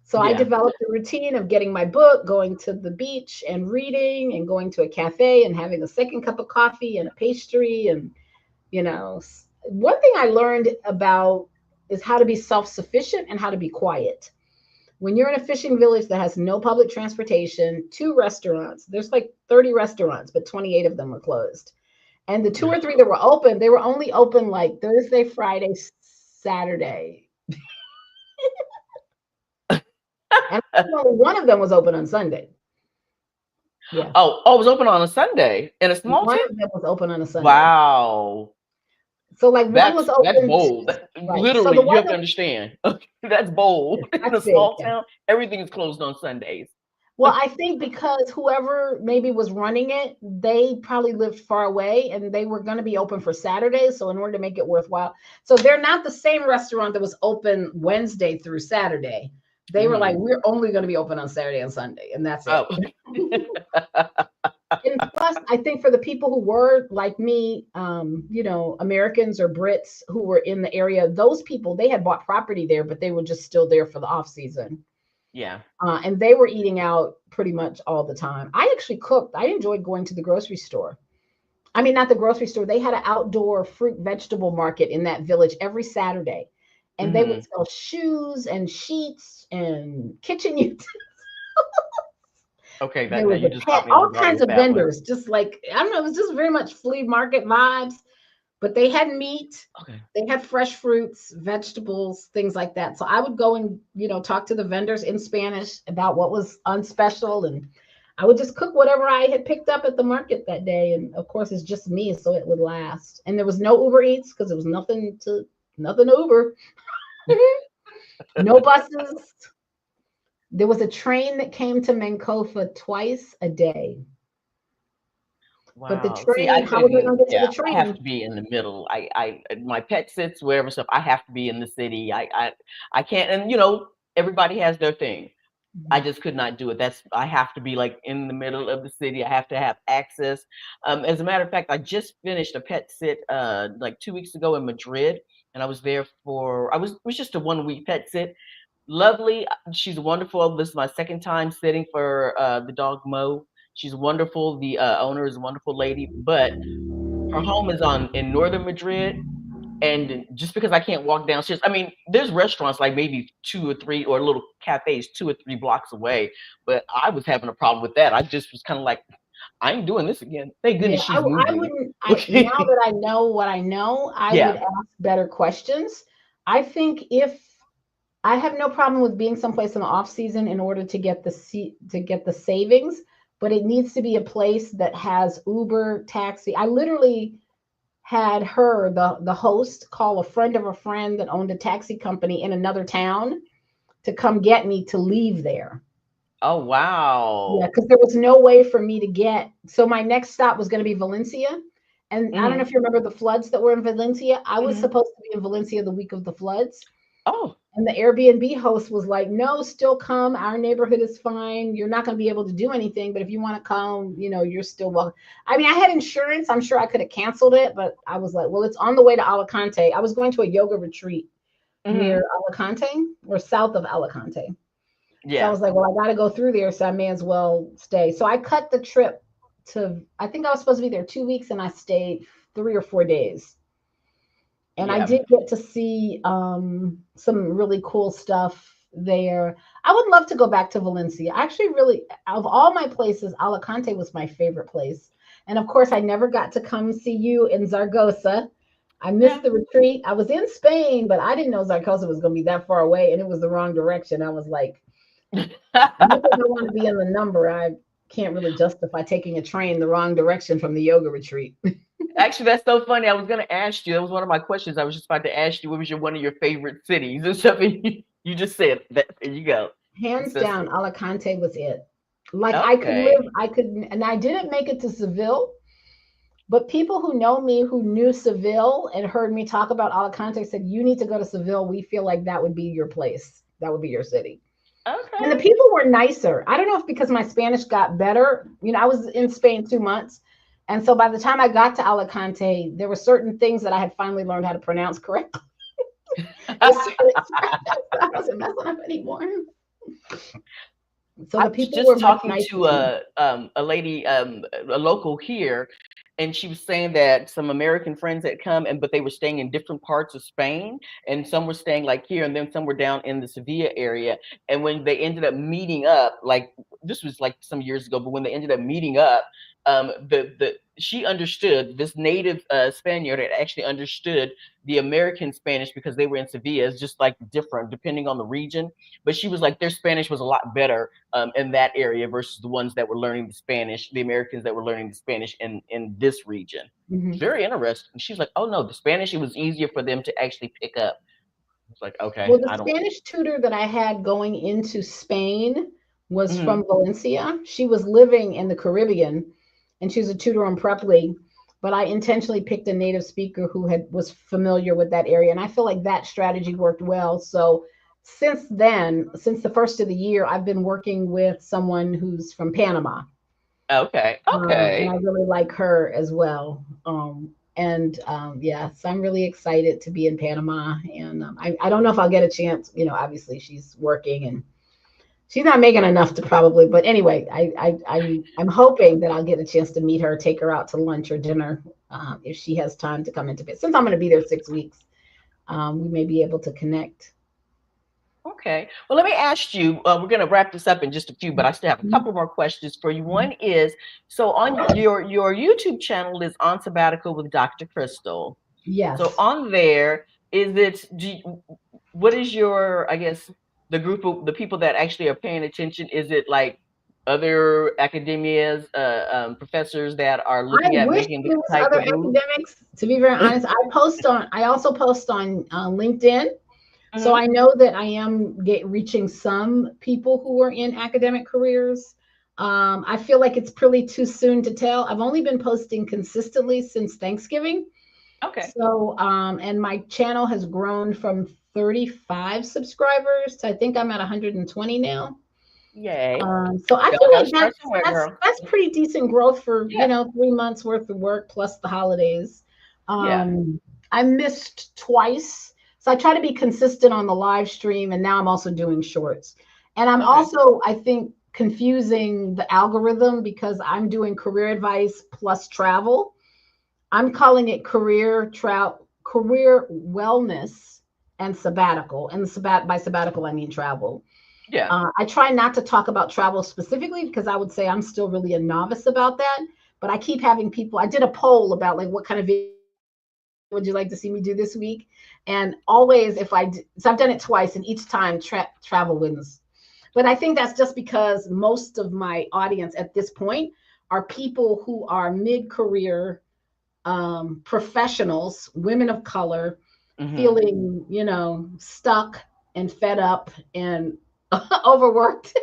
So I Yeah. developed a routine of getting my book, going to the beach and reading, and going to a cafe and having a second cup of coffee and a pastry. And, one thing I learned about is how to be self sufficient and how to be quiet. When you're in a fishing village that has no public transportation, 2 restaurants, there's like 30 restaurants, but 28 of them were closed. And the 2 or 3 that were open, they were only open like Thursday, Friday, Saturday. And only one of them was open on Sunday. Yeah. Oh, it was open on a Sunday in a small One town? of them was open on a Sunday. Wow. So like one was That's open bold. right. So the Literally, you one have to that understand. That's bold. In a that's big, small yeah. town, everything is closed on Sundays. Well, I think because whoever maybe was running it, they probably lived far away and they were going to be open for Saturdays. So in order to make it worthwhile, so they're not the same restaurant that was open Wednesday through Saturday. They were like, Hmm. we're only going to be open on Saturday and Sunday, and that's it. Oh. And plus, I think for the people who were like me, Americans or Brits who were in the area, those people, they had bought property there, but they were just still there for the off season. Yeah. And they were eating out pretty much all the time. I actually cooked. I enjoyed going to the grocery store. I mean, not the grocery store. They had an outdoor fruit vegetable market in that village every Saturday. And they would Hmm. sell shoes and sheets and kitchen utensils. Okay, There now was you a just pet, caught me all off guard kinds with of that one. vendors, just like, I don't know, it was just very much flea market vibes, but they had meat, Okay. they had fresh fruits, vegetables, things like that. So I would go and, talk to the vendors in Spanish about what was on special. And I would just cook whatever I had picked up at the market that day. And of course, it's just me, so it would last. And there was no Uber Eats because there was nothing to Uber, no buses. There was a train that came to Mancofa twice a day. But the Wow. See, I train, how was I couldn't. going to get to Yeah, the I have train? to be in the middle. My pet sits, wherever stuff. I have to be in the city. I can't. And everybody has their thing. I just could not do it. I have to be like in the middle of the city. I have to have access. As a matter of fact, I just finished a pet sit like 2 weeks ago in Madrid, and I was there for. It was just a 1 week pet sit. Lovely. She's wonderful. This is my second time sitting for the dog Mo. She's wonderful. The owner is a wonderful lady, but her home is on in northern Madrid. And just because I can't walk downstairs, I mean, there's restaurants like maybe 2 or 3 or little cafes 2 or 3 blocks away, but I was having a problem with that. I just was kind of like, I ain't doing this again. Thank Yeah, goodness I, she's I moving. wouldn't. Now Okay. that I know what I know, I would Yeah. ask better questions. I think if I have no problem with being someplace in the off season in order to get the savings, but it needs to be a place that has Uber, taxi. I literally had the host call a friend of a friend that owned a taxi company in another town to come get me to leave there. Oh, Yeah, wow. because there was no way for me to get. So my next stop was going to be Valencia. And I don't know Mhm, if you remember the floods that were in Valencia. I was mhm. supposed to be in Valencia the week of the floods. Oh. And the Airbnb host was like, no, still come. Our neighborhood is fine. You're not going to be able to do anything. But if you want to come, you're still welcome. I mean, I had insurance. I'm sure I could have canceled it. But I was like, well, it's on the way to Alicante. I was going to a yoga retreat near Mhm. Alicante or south of Alicante. So I Yeah. was like, well, I got to go through there, so I may as well stay. So I cut the trip to, I think I was supposed to be there 2 weeks and I stayed 3 or 4 days. And I Yeah. did get to see some really cool stuff there. I would love to go back to Valencia. Actually, really, of all my places, Alicante was my favorite place. And of course, I never got to come see you in Zaragoza. I missed Yeah. the retreat. I was in Spain, but I didn't know Zaragoza was going to be that far away, and it was the wrong direction. I was like, much as I want to be in the number, I can't really justify taking a train the wrong direction from the yoga retreat. Actually, that's so funny. I was gonna ask you, that was one of my questions. I was just about to ask you what was your one of your favorite cities and stuff, and you just said that. There you go. Hands It's just down, Alicante was it. Like I could live, okay. I could, and I didn't make it to Seville, but people who know me who knew Seville and heard me talk about Alicante said, you need to go to Seville. We feel like that would be your place. That would be your city. And the Okay. people were nicer. I don't know if because my Spanish got better. I was in Spain 2 months. And so by the time I got to Alicante, there were certain things that I had finally learned how to pronounce correctly. And certain expressions I wasn't messing up anymore. So I the was people were just much talking nicer to to me. a lady, a local here, and she was saying that some American friends had come, and but they were staying in different parts of Spain, and some were staying like here, and then some were down in the Sevilla area. And when they ended up meeting up, like this was like some years ago, but when they ended up meeting up, the she understood, this native Spaniard had actually understood the American Spanish because they were in Sevilla. It's just like different depending on the region. But she was like, their Spanish was a lot better in that area versus the ones that were learning the Spanish, the Americans that were learning the Spanish in this region. It's Mhm. very interesting. She's like, oh no, the Spanish, it was easier for them to actually pick up. It's like, Well, okay, the I don't. Spanish tutor that I had going into Spain was Mhm. from Valencia. She was living in the Caribbean and she was a tutor on Preply, but I intentionally picked a native speaker who was familiar with that area. And I feel like that strategy worked well. So since then, since the first of the year, I've been working with someone who's from Panama. Okay, And I okay. really like her as well. And yeah, so I'm really excited to be in Panama. And I don't know if I'll get a chance. Obviously she's working and she's not making enough to probably. But anyway, I'm hoping that I'll get a chance to meet her, take her out to lunch or dinner if she has time to come into it. Since I'm going to be there 6 weeks, we may be able to connect. Okay. Well, let me ask you. We're going to wrap this up in just a few, but I still have a Mhm. couple more questions for you. One is, so on your YouTube channel is On Sabbatical with Dr. Crystal. So Yes. on there, is it? What is your? I guess the group of the people that actually are paying attention. Is it like other academias, professors that are I looking at wish making this there was type other of move? academics. To be very honest, I also post on LinkedIn. So Hmm. I know that I am reaching some people who are in academic careers. I feel like it's pretty too soon to tell. I've only been posting consistently since Thanksgiving. Okay. So, and my channel has grown from 35 subscribers to I think I'm at 120 now. Yay. So I Y'all feel got to like start that's somewhere, that's girl. that's pretty decent growth for Yeah. 3 months worth of work plus the holidays. Yeah. Um, I missed twice, so I try to be consistent on the live stream, and now I'm also doing shorts. And I'm Okay. also, I think, confusing the algorithm because I'm doing career advice plus travel. I'm calling it career wellness and sabbatical. And by sabbatical I mean travel. Yeah. I try not to talk about travel specifically because I would say I'm still really a novice about that. But I keep having people. I did a poll about like what kind of video would you like to see me do this week, and always so I've done it twice, and each time travel wins. But I think that's just because most of my audience at this point are people who are mid-career professionals, women of color, Hmm. feeling stuck and fed up and overworked.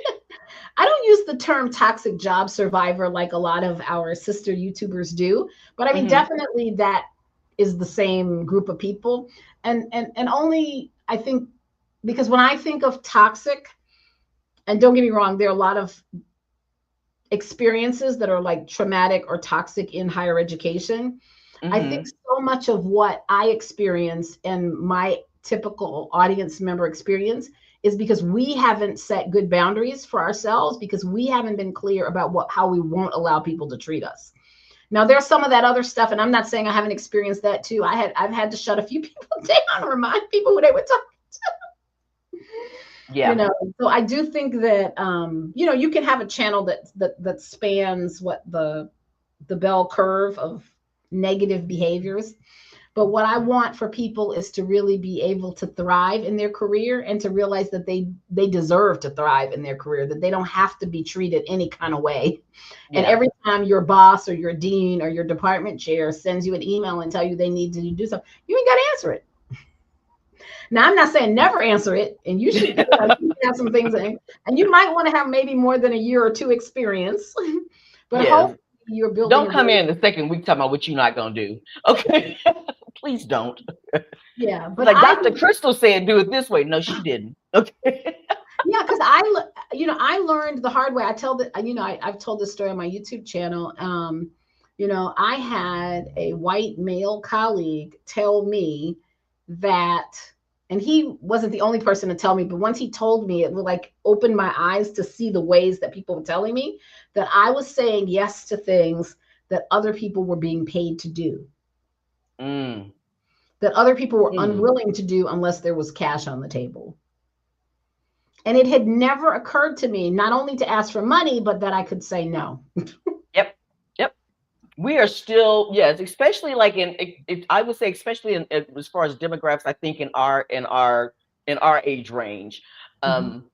I don't use the term toxic job survivor like a lot of our sister YouTubers do, but I mean, Hmm. definitely that is the same group of people. And only I think because when I think of toxic, and don't get me wrong, there are a lot of experiences that are like traumatic or toxic in higher education. I think Hmm. so much of what I experience and my typical audience member experience is because we haven't set good boundaries for ourselves because we haven't been clear about what how we won't allow people to treat us. Now there's some of that other stuff, and I'm not saying I haven't experienced that too. I've had to shut a few people down, remind people who they were talking, you Yeah. know. So I do think that you know, you can have a channel that spans what the bell curve of negative behaviors. But what I want for people is to really be able to thrive in their career and to realize that they deserve to thrive in their career, that they don't have to be treated any kind of way. And Yeah. every time your boss or your dean or your department chair sends you an email and tell you they need to do something, you ain't got to answer it. Now, I'm not saying never answer it, and you should, you know, you have some things, and you might want to have maybe more than a year or two experience, but Yes. hopefully you're building Don't a come really, in the second week talking about what you're not gonna do. Okay. Please don't. yeah. It's But like I Dr. Crystal said, do it this way. No, she didn't. Okay. Yeah, because you know, I learned the hard way. I tell the, you know, I've told this story on my YouTube channel. You know, I had a white male colleague tell me that, and he wasn't the only person to tell me, but once he told me, it would like open my eyes to see the ways that people were telling me that I was saying yes to things that other people were being paid to do, Mm. that other people were Mm. unwilling to do unless there was cash on the table. And it had never occurred to me not only to ask for money, but that I could say no. Yep. Yep. We are still, yes, especially like I would say, especially as far as demographics, I think in our age range. Mhm. Um,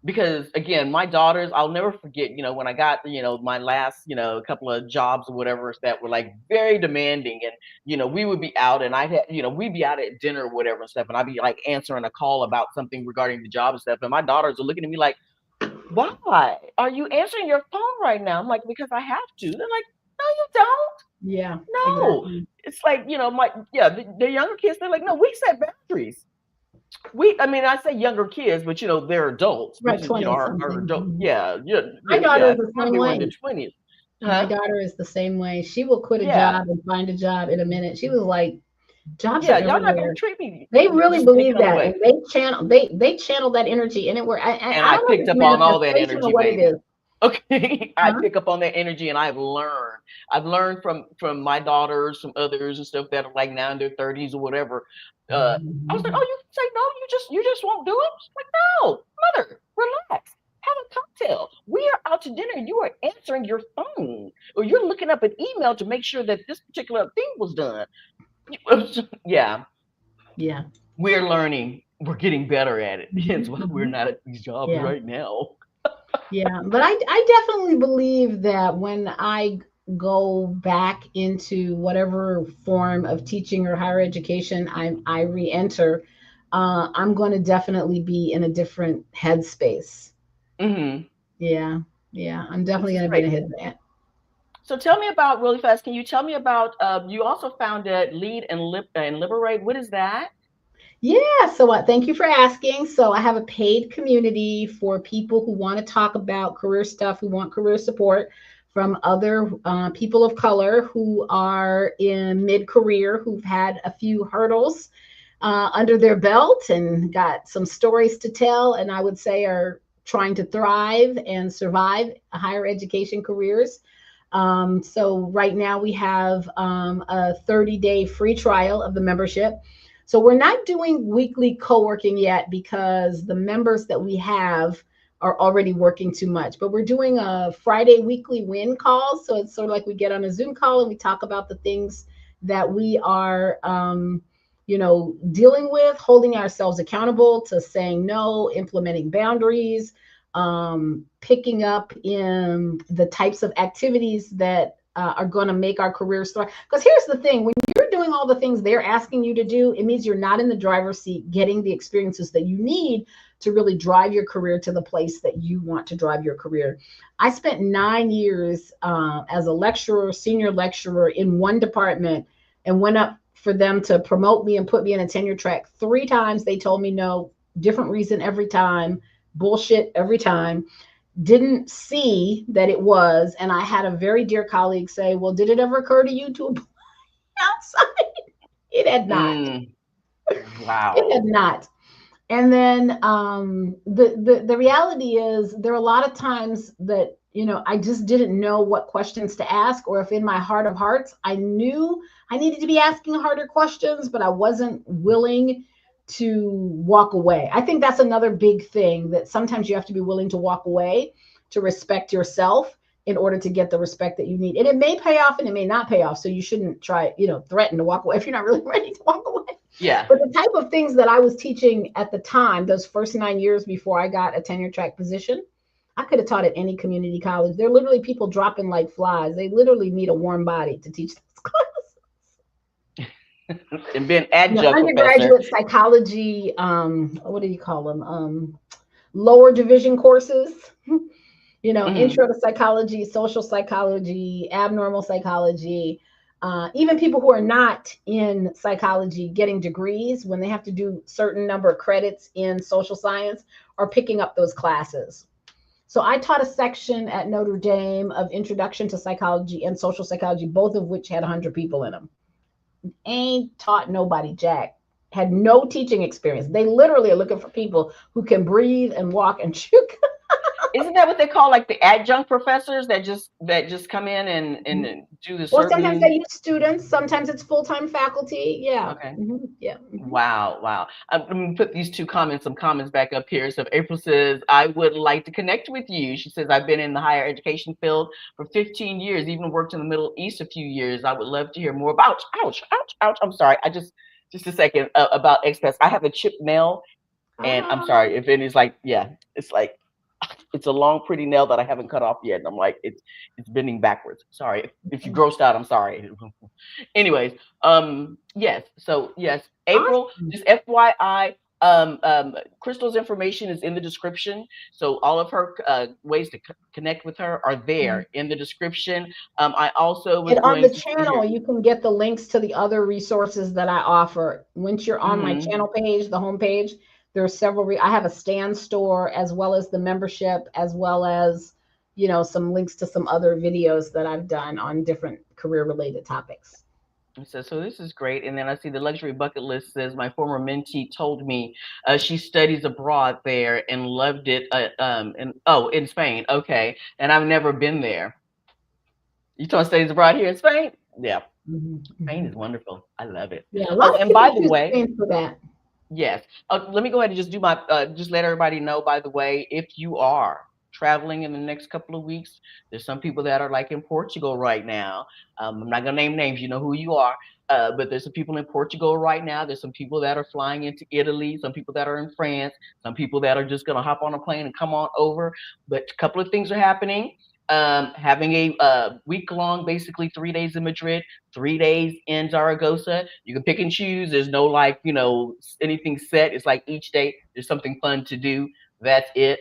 because again, my daughters, I'll never forget, when I got, my last, couple of jobs or whatever that were like very demanding. And, we would be out and I'd had, we'd be out at dinner or whatever and stuff. And I'd be like answering a call about something regarding the job and stuff. And my daughters are looking at me like, why are you answering your phone right now? I'm like, because I have to. They're like, no, you don't. Yeah, No. exactly. It's like, the younger kids, they're like, no, we set boundaries. I mean, I say younger kids, but they're adults. Right, Which is, 20 are something. adult. Mhm. Yeah, yeah, My yeah, daughter yeah. is the Might same be in way. their 20s. My Huh? daughter is the same way. She will quit a Yeah. job and find a job in a minute. She was like, jobs are Yeah. Y'all not gonna everywhere. treat me. They really Just take it believe on the that, way. and they channel that energy, and it were. And I I don't know if picked it's up on all that manifestation or energy, what it is. baby. Okay. I Huh? pick up on that energy and I've learned from my daughters, from others and stuff that are like now in their 30s or whatever. I was like, oh, you can say no, you just won't do it. Like, no, mother, relax. Have a cocktail. We are out to dinner and you are answering your phone or you're looking up an email to make sure that this particular thing was done. Yeah, Yeah. we're learning. We're getting better at it. Mhm, Hence why we're mhm. not at these jobs Yeah. right now. Yeah, but I definitely believe that when I go back into whatever form of teaching or higher education I re-enter, I'm going to definitely be in a different headspace. Hmm. Yeah, yeah, I'm definitely This is going to be in great. a head. So tell me about really fast. Can you tell me about? You also founded Lead and Liberate. What is that? Yeah, so thank you for asking. So I have a paid community for people who want to talk about career stuff, who want career support from other people of color who are in mid-career, who've had a few hurdles under their belt and got some stories to tell, and I would say are trying to thrive and survive higher education careers. So right now we have a 30-day free trial of the membership. So we're not doing weekly co-working yet because the members that we have are already working too much. But we're doing a Friday weekly win call. So it's sort of like we get on a Zoom call and we talk about the things that we are you know, dealing with, holding ourselves accountable to saying no, implementing boundaries, picking up in the types of activities that are going to make our careers thrive. Because here's the thing: when you're doing all the things they're asking you to do, it means you're not in the driver's seat getting the experiences that you need to really drive your career to the place that you want to drive your career. I spent 9 years as a lecturer, senior lecturer in one department, and went up for them to promote me and put me in a tenure track. 3 times they told me no, different reason every time, bullshit every time. Didn't see that it was. And I had a very dear colleague say, well, did it ever occur to you to apply outside? It had not. Mm, It wow. had not. And then the reality is there are a lot of times that, I just didn't know what questions to ask, or if in my heart of hearts I knew I needed to be asking harder questions, but I wasn't willing to walk away. I think that's another big thing, that sometimes you have to be willing to walk away to respect yourself in order to get the respect that you need. And it may pay off and it may not pay off. So you shouldn't try, threaten to walk away if you're not really ready to walk away. Yeah. But the type of things that I was teaching at the time, those first 9 years before I got a tenure track position, I could have taught at any community college. There are literally people dropping like flies. They literally need a warm body to teach this class. And being adjunct professor. Undergraduate psychology, what do you call them? Lower division courses. Mhm. Intro to psychology, social psychology, abnormal psychology, even people who are not in psychology getting degrees, when they have to do certain number of credits in social science, are picking up those classes. So I taught a section at Notre Dame of Introduction to Psychology and Social Psychology, both of which had 100 people in them. Ain't taught nobody jack. Had no teaching experience. They literally are looking for people who can breathe and walk and chew. Isn't that what they call like the adjunct professors that just come in and do the Or sometimes they certain? use students. Sometimes it's full-time faculty. Yeah. Okay. Yeah. Wow, wow. I'm gonna put these some comments back up here. So April says, I would like to connect with you. She says, I've been in the higher education field for 15 years, even worked in the Middle East a few years. I would love to hear more about, ouch, ouch, ouch. I'm sorry. Just a second about expats. I have a chipped nail, and I'm sorry Um, if it is like, yeah, it's like, it's a long, pretty nail that I haven't cut off yet. And I'm like, it's bending backwards. Sorry. If you grossed out, I'm sorry. Anyways, yes. So yes, April, awesome. just FYI, Crystal's information is in the description. So all of her ways to connect with her are there in the description. I also was And on going the to see here. channel, you can get the links to the other resources that I offer. Once you're on my Hmm. channel page, the homepage, there are several. I have a stand store, as well as the membership, as well as some links to some other videos that I've done on different career related topics. So this is great. And then I see the luxury bucket list says my former mentee told me she studies abroad there and loved it. In Spain. Okay. And I've never been there. You talking studies abroad here in Spain? Yeah. Spain is wonderful. I love it. Yeah, a Oh, lot of and people by the choose way, Spain for that. yes. Let me go ahead and just do my just let everybody know, by the way, if you are traveling in the next couple of weeks, there's some people that are like in Portugal right now. I'm not gonna name names, you know who you are. But there's some people in Portugal right now. There's some people that are flying into Italy, some people that are in France, some people that are just gonna hop on a plane and come on over. But a couple of things are happening. Having a week long, basically 3 days in Madrid, 3 days in Zaragoza. You can pick and choose. There's no like, anything set. It's like each day there's something fun to do. That's it.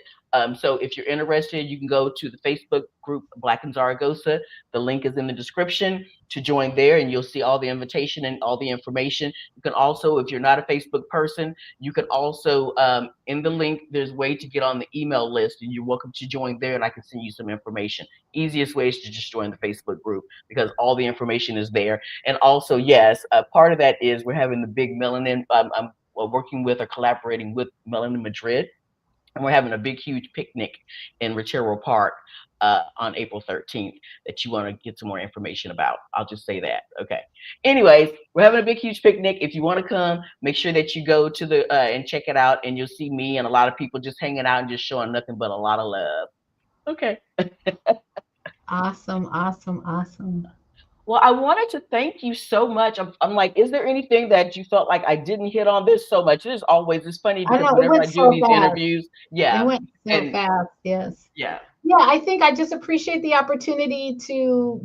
So if you're interested, you can go to the Facebook group Black in Zaragoza. The link is in the description to join there, and you'll see all the invitation and all the information. You can also, if you're not a Facebook person, you can also in the link, there's a way to get on the email list, and you're welcome to join there, and I can send you some information. Easiest way is to just join the Facebook group because all the information is there. And also, yes, part of that is we're having the big Melanin. I'm working with or collaborating with Melanin Madrid, and we're having a big, huge picnic in Retiro Park on April 13th that you want to get some more information about. I'll just say that. Okay. Anyways, we're having a big, huge picnic. If you want to come, make sure that you go to the and check it out, and you'll see me and a lot of people just hanging out and just showing nothing but a lot of love. Okay. Awesome, awesome, awesome. Well, I wanted to thank you so much. I'm like, is there anything that you felt like I didn't hit on this so much? It's funny I because know it whenever went I do so these fast. interviews, It yeah, went so and fast. Yes. yeah. Yeah, I think I just appreciate the opportunity to,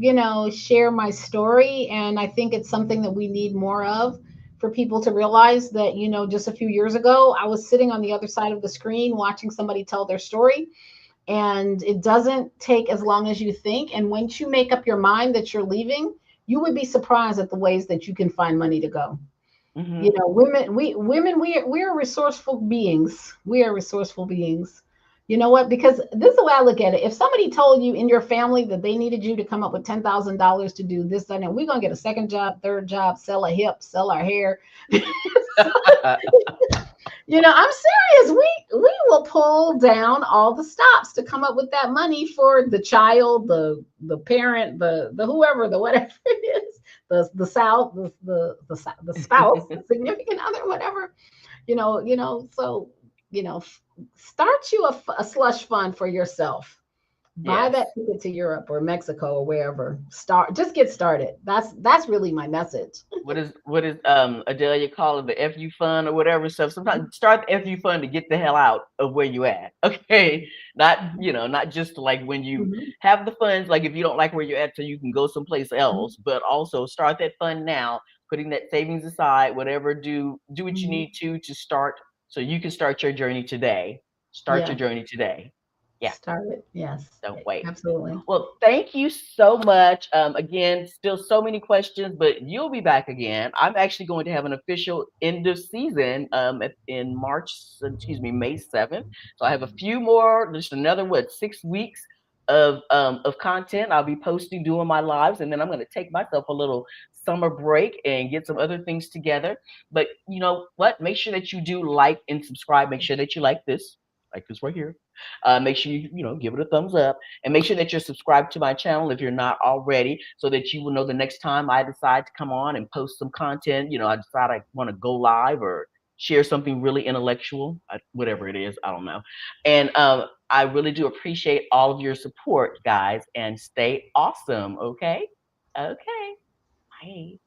share my story. And I think it's something that we need more of, for people to realize that, just a few years ago, I was sitting on the other side of the screen watching somebody tell their story. And it doesn't take as long as you think. And once you make up your mind that you're leaving, you would be surprised at the ways that you can find money to go. Hmm. Women, we are resourceful beings. We are resourceful beings. You know what? Because this is the way I look at it. If somebody told you in your family that they needed you to come up with $10,000 to do this, that, and we're gonna get a second job, third job, sell a hip, sell our hair. I'm serious. We will pull down all the stops to come up with that money for the child, the parent, the whoever, the whatever it is, the south, the spouse, the significant other, whatever. So start you a slush fund for yourself. Buy Yes. that ticket to Europe or Mexico or wherever. Just get started. That's really my message. What is Adelia call it, the FU fund or whatever stuff. Sometimes start the FU fund to get the hell out of where you at. Okay. Not, not just like when you Mhm. have the funds, like if you don't like where you're at, so you can go someplace Mhm. else, but also start that fund now, putting that savings aside, whatever, do what you Mhm. need to start so you can start your journey today. Start your Yeah. journey today. Yeah. Start it. Yes. Don't wait. Absolutely. Well, thank you so much. Again, still so many questions, but you'll be back again. I'm actually going to have an official end of season in March, excuse me, May 7th. So I have a few more, just another, 6 weeks of content. I'll be posting, doing my lives, and then I'm going to take myself a little summer break and get some other things together. But you know what? Make sure that you do like and subscribe. Make sure that you like this right here. Make sure you give it a thumbs up and make sure that you're subscribed to my channel if you're not already, so that you will know the next time I decide to come on and post some content. I decide I want to go live or share something really intellectual, whatever it is, I don't know. And I really do appreciate all of your support, guys, and stay awesome. Okay. Okay. Bye.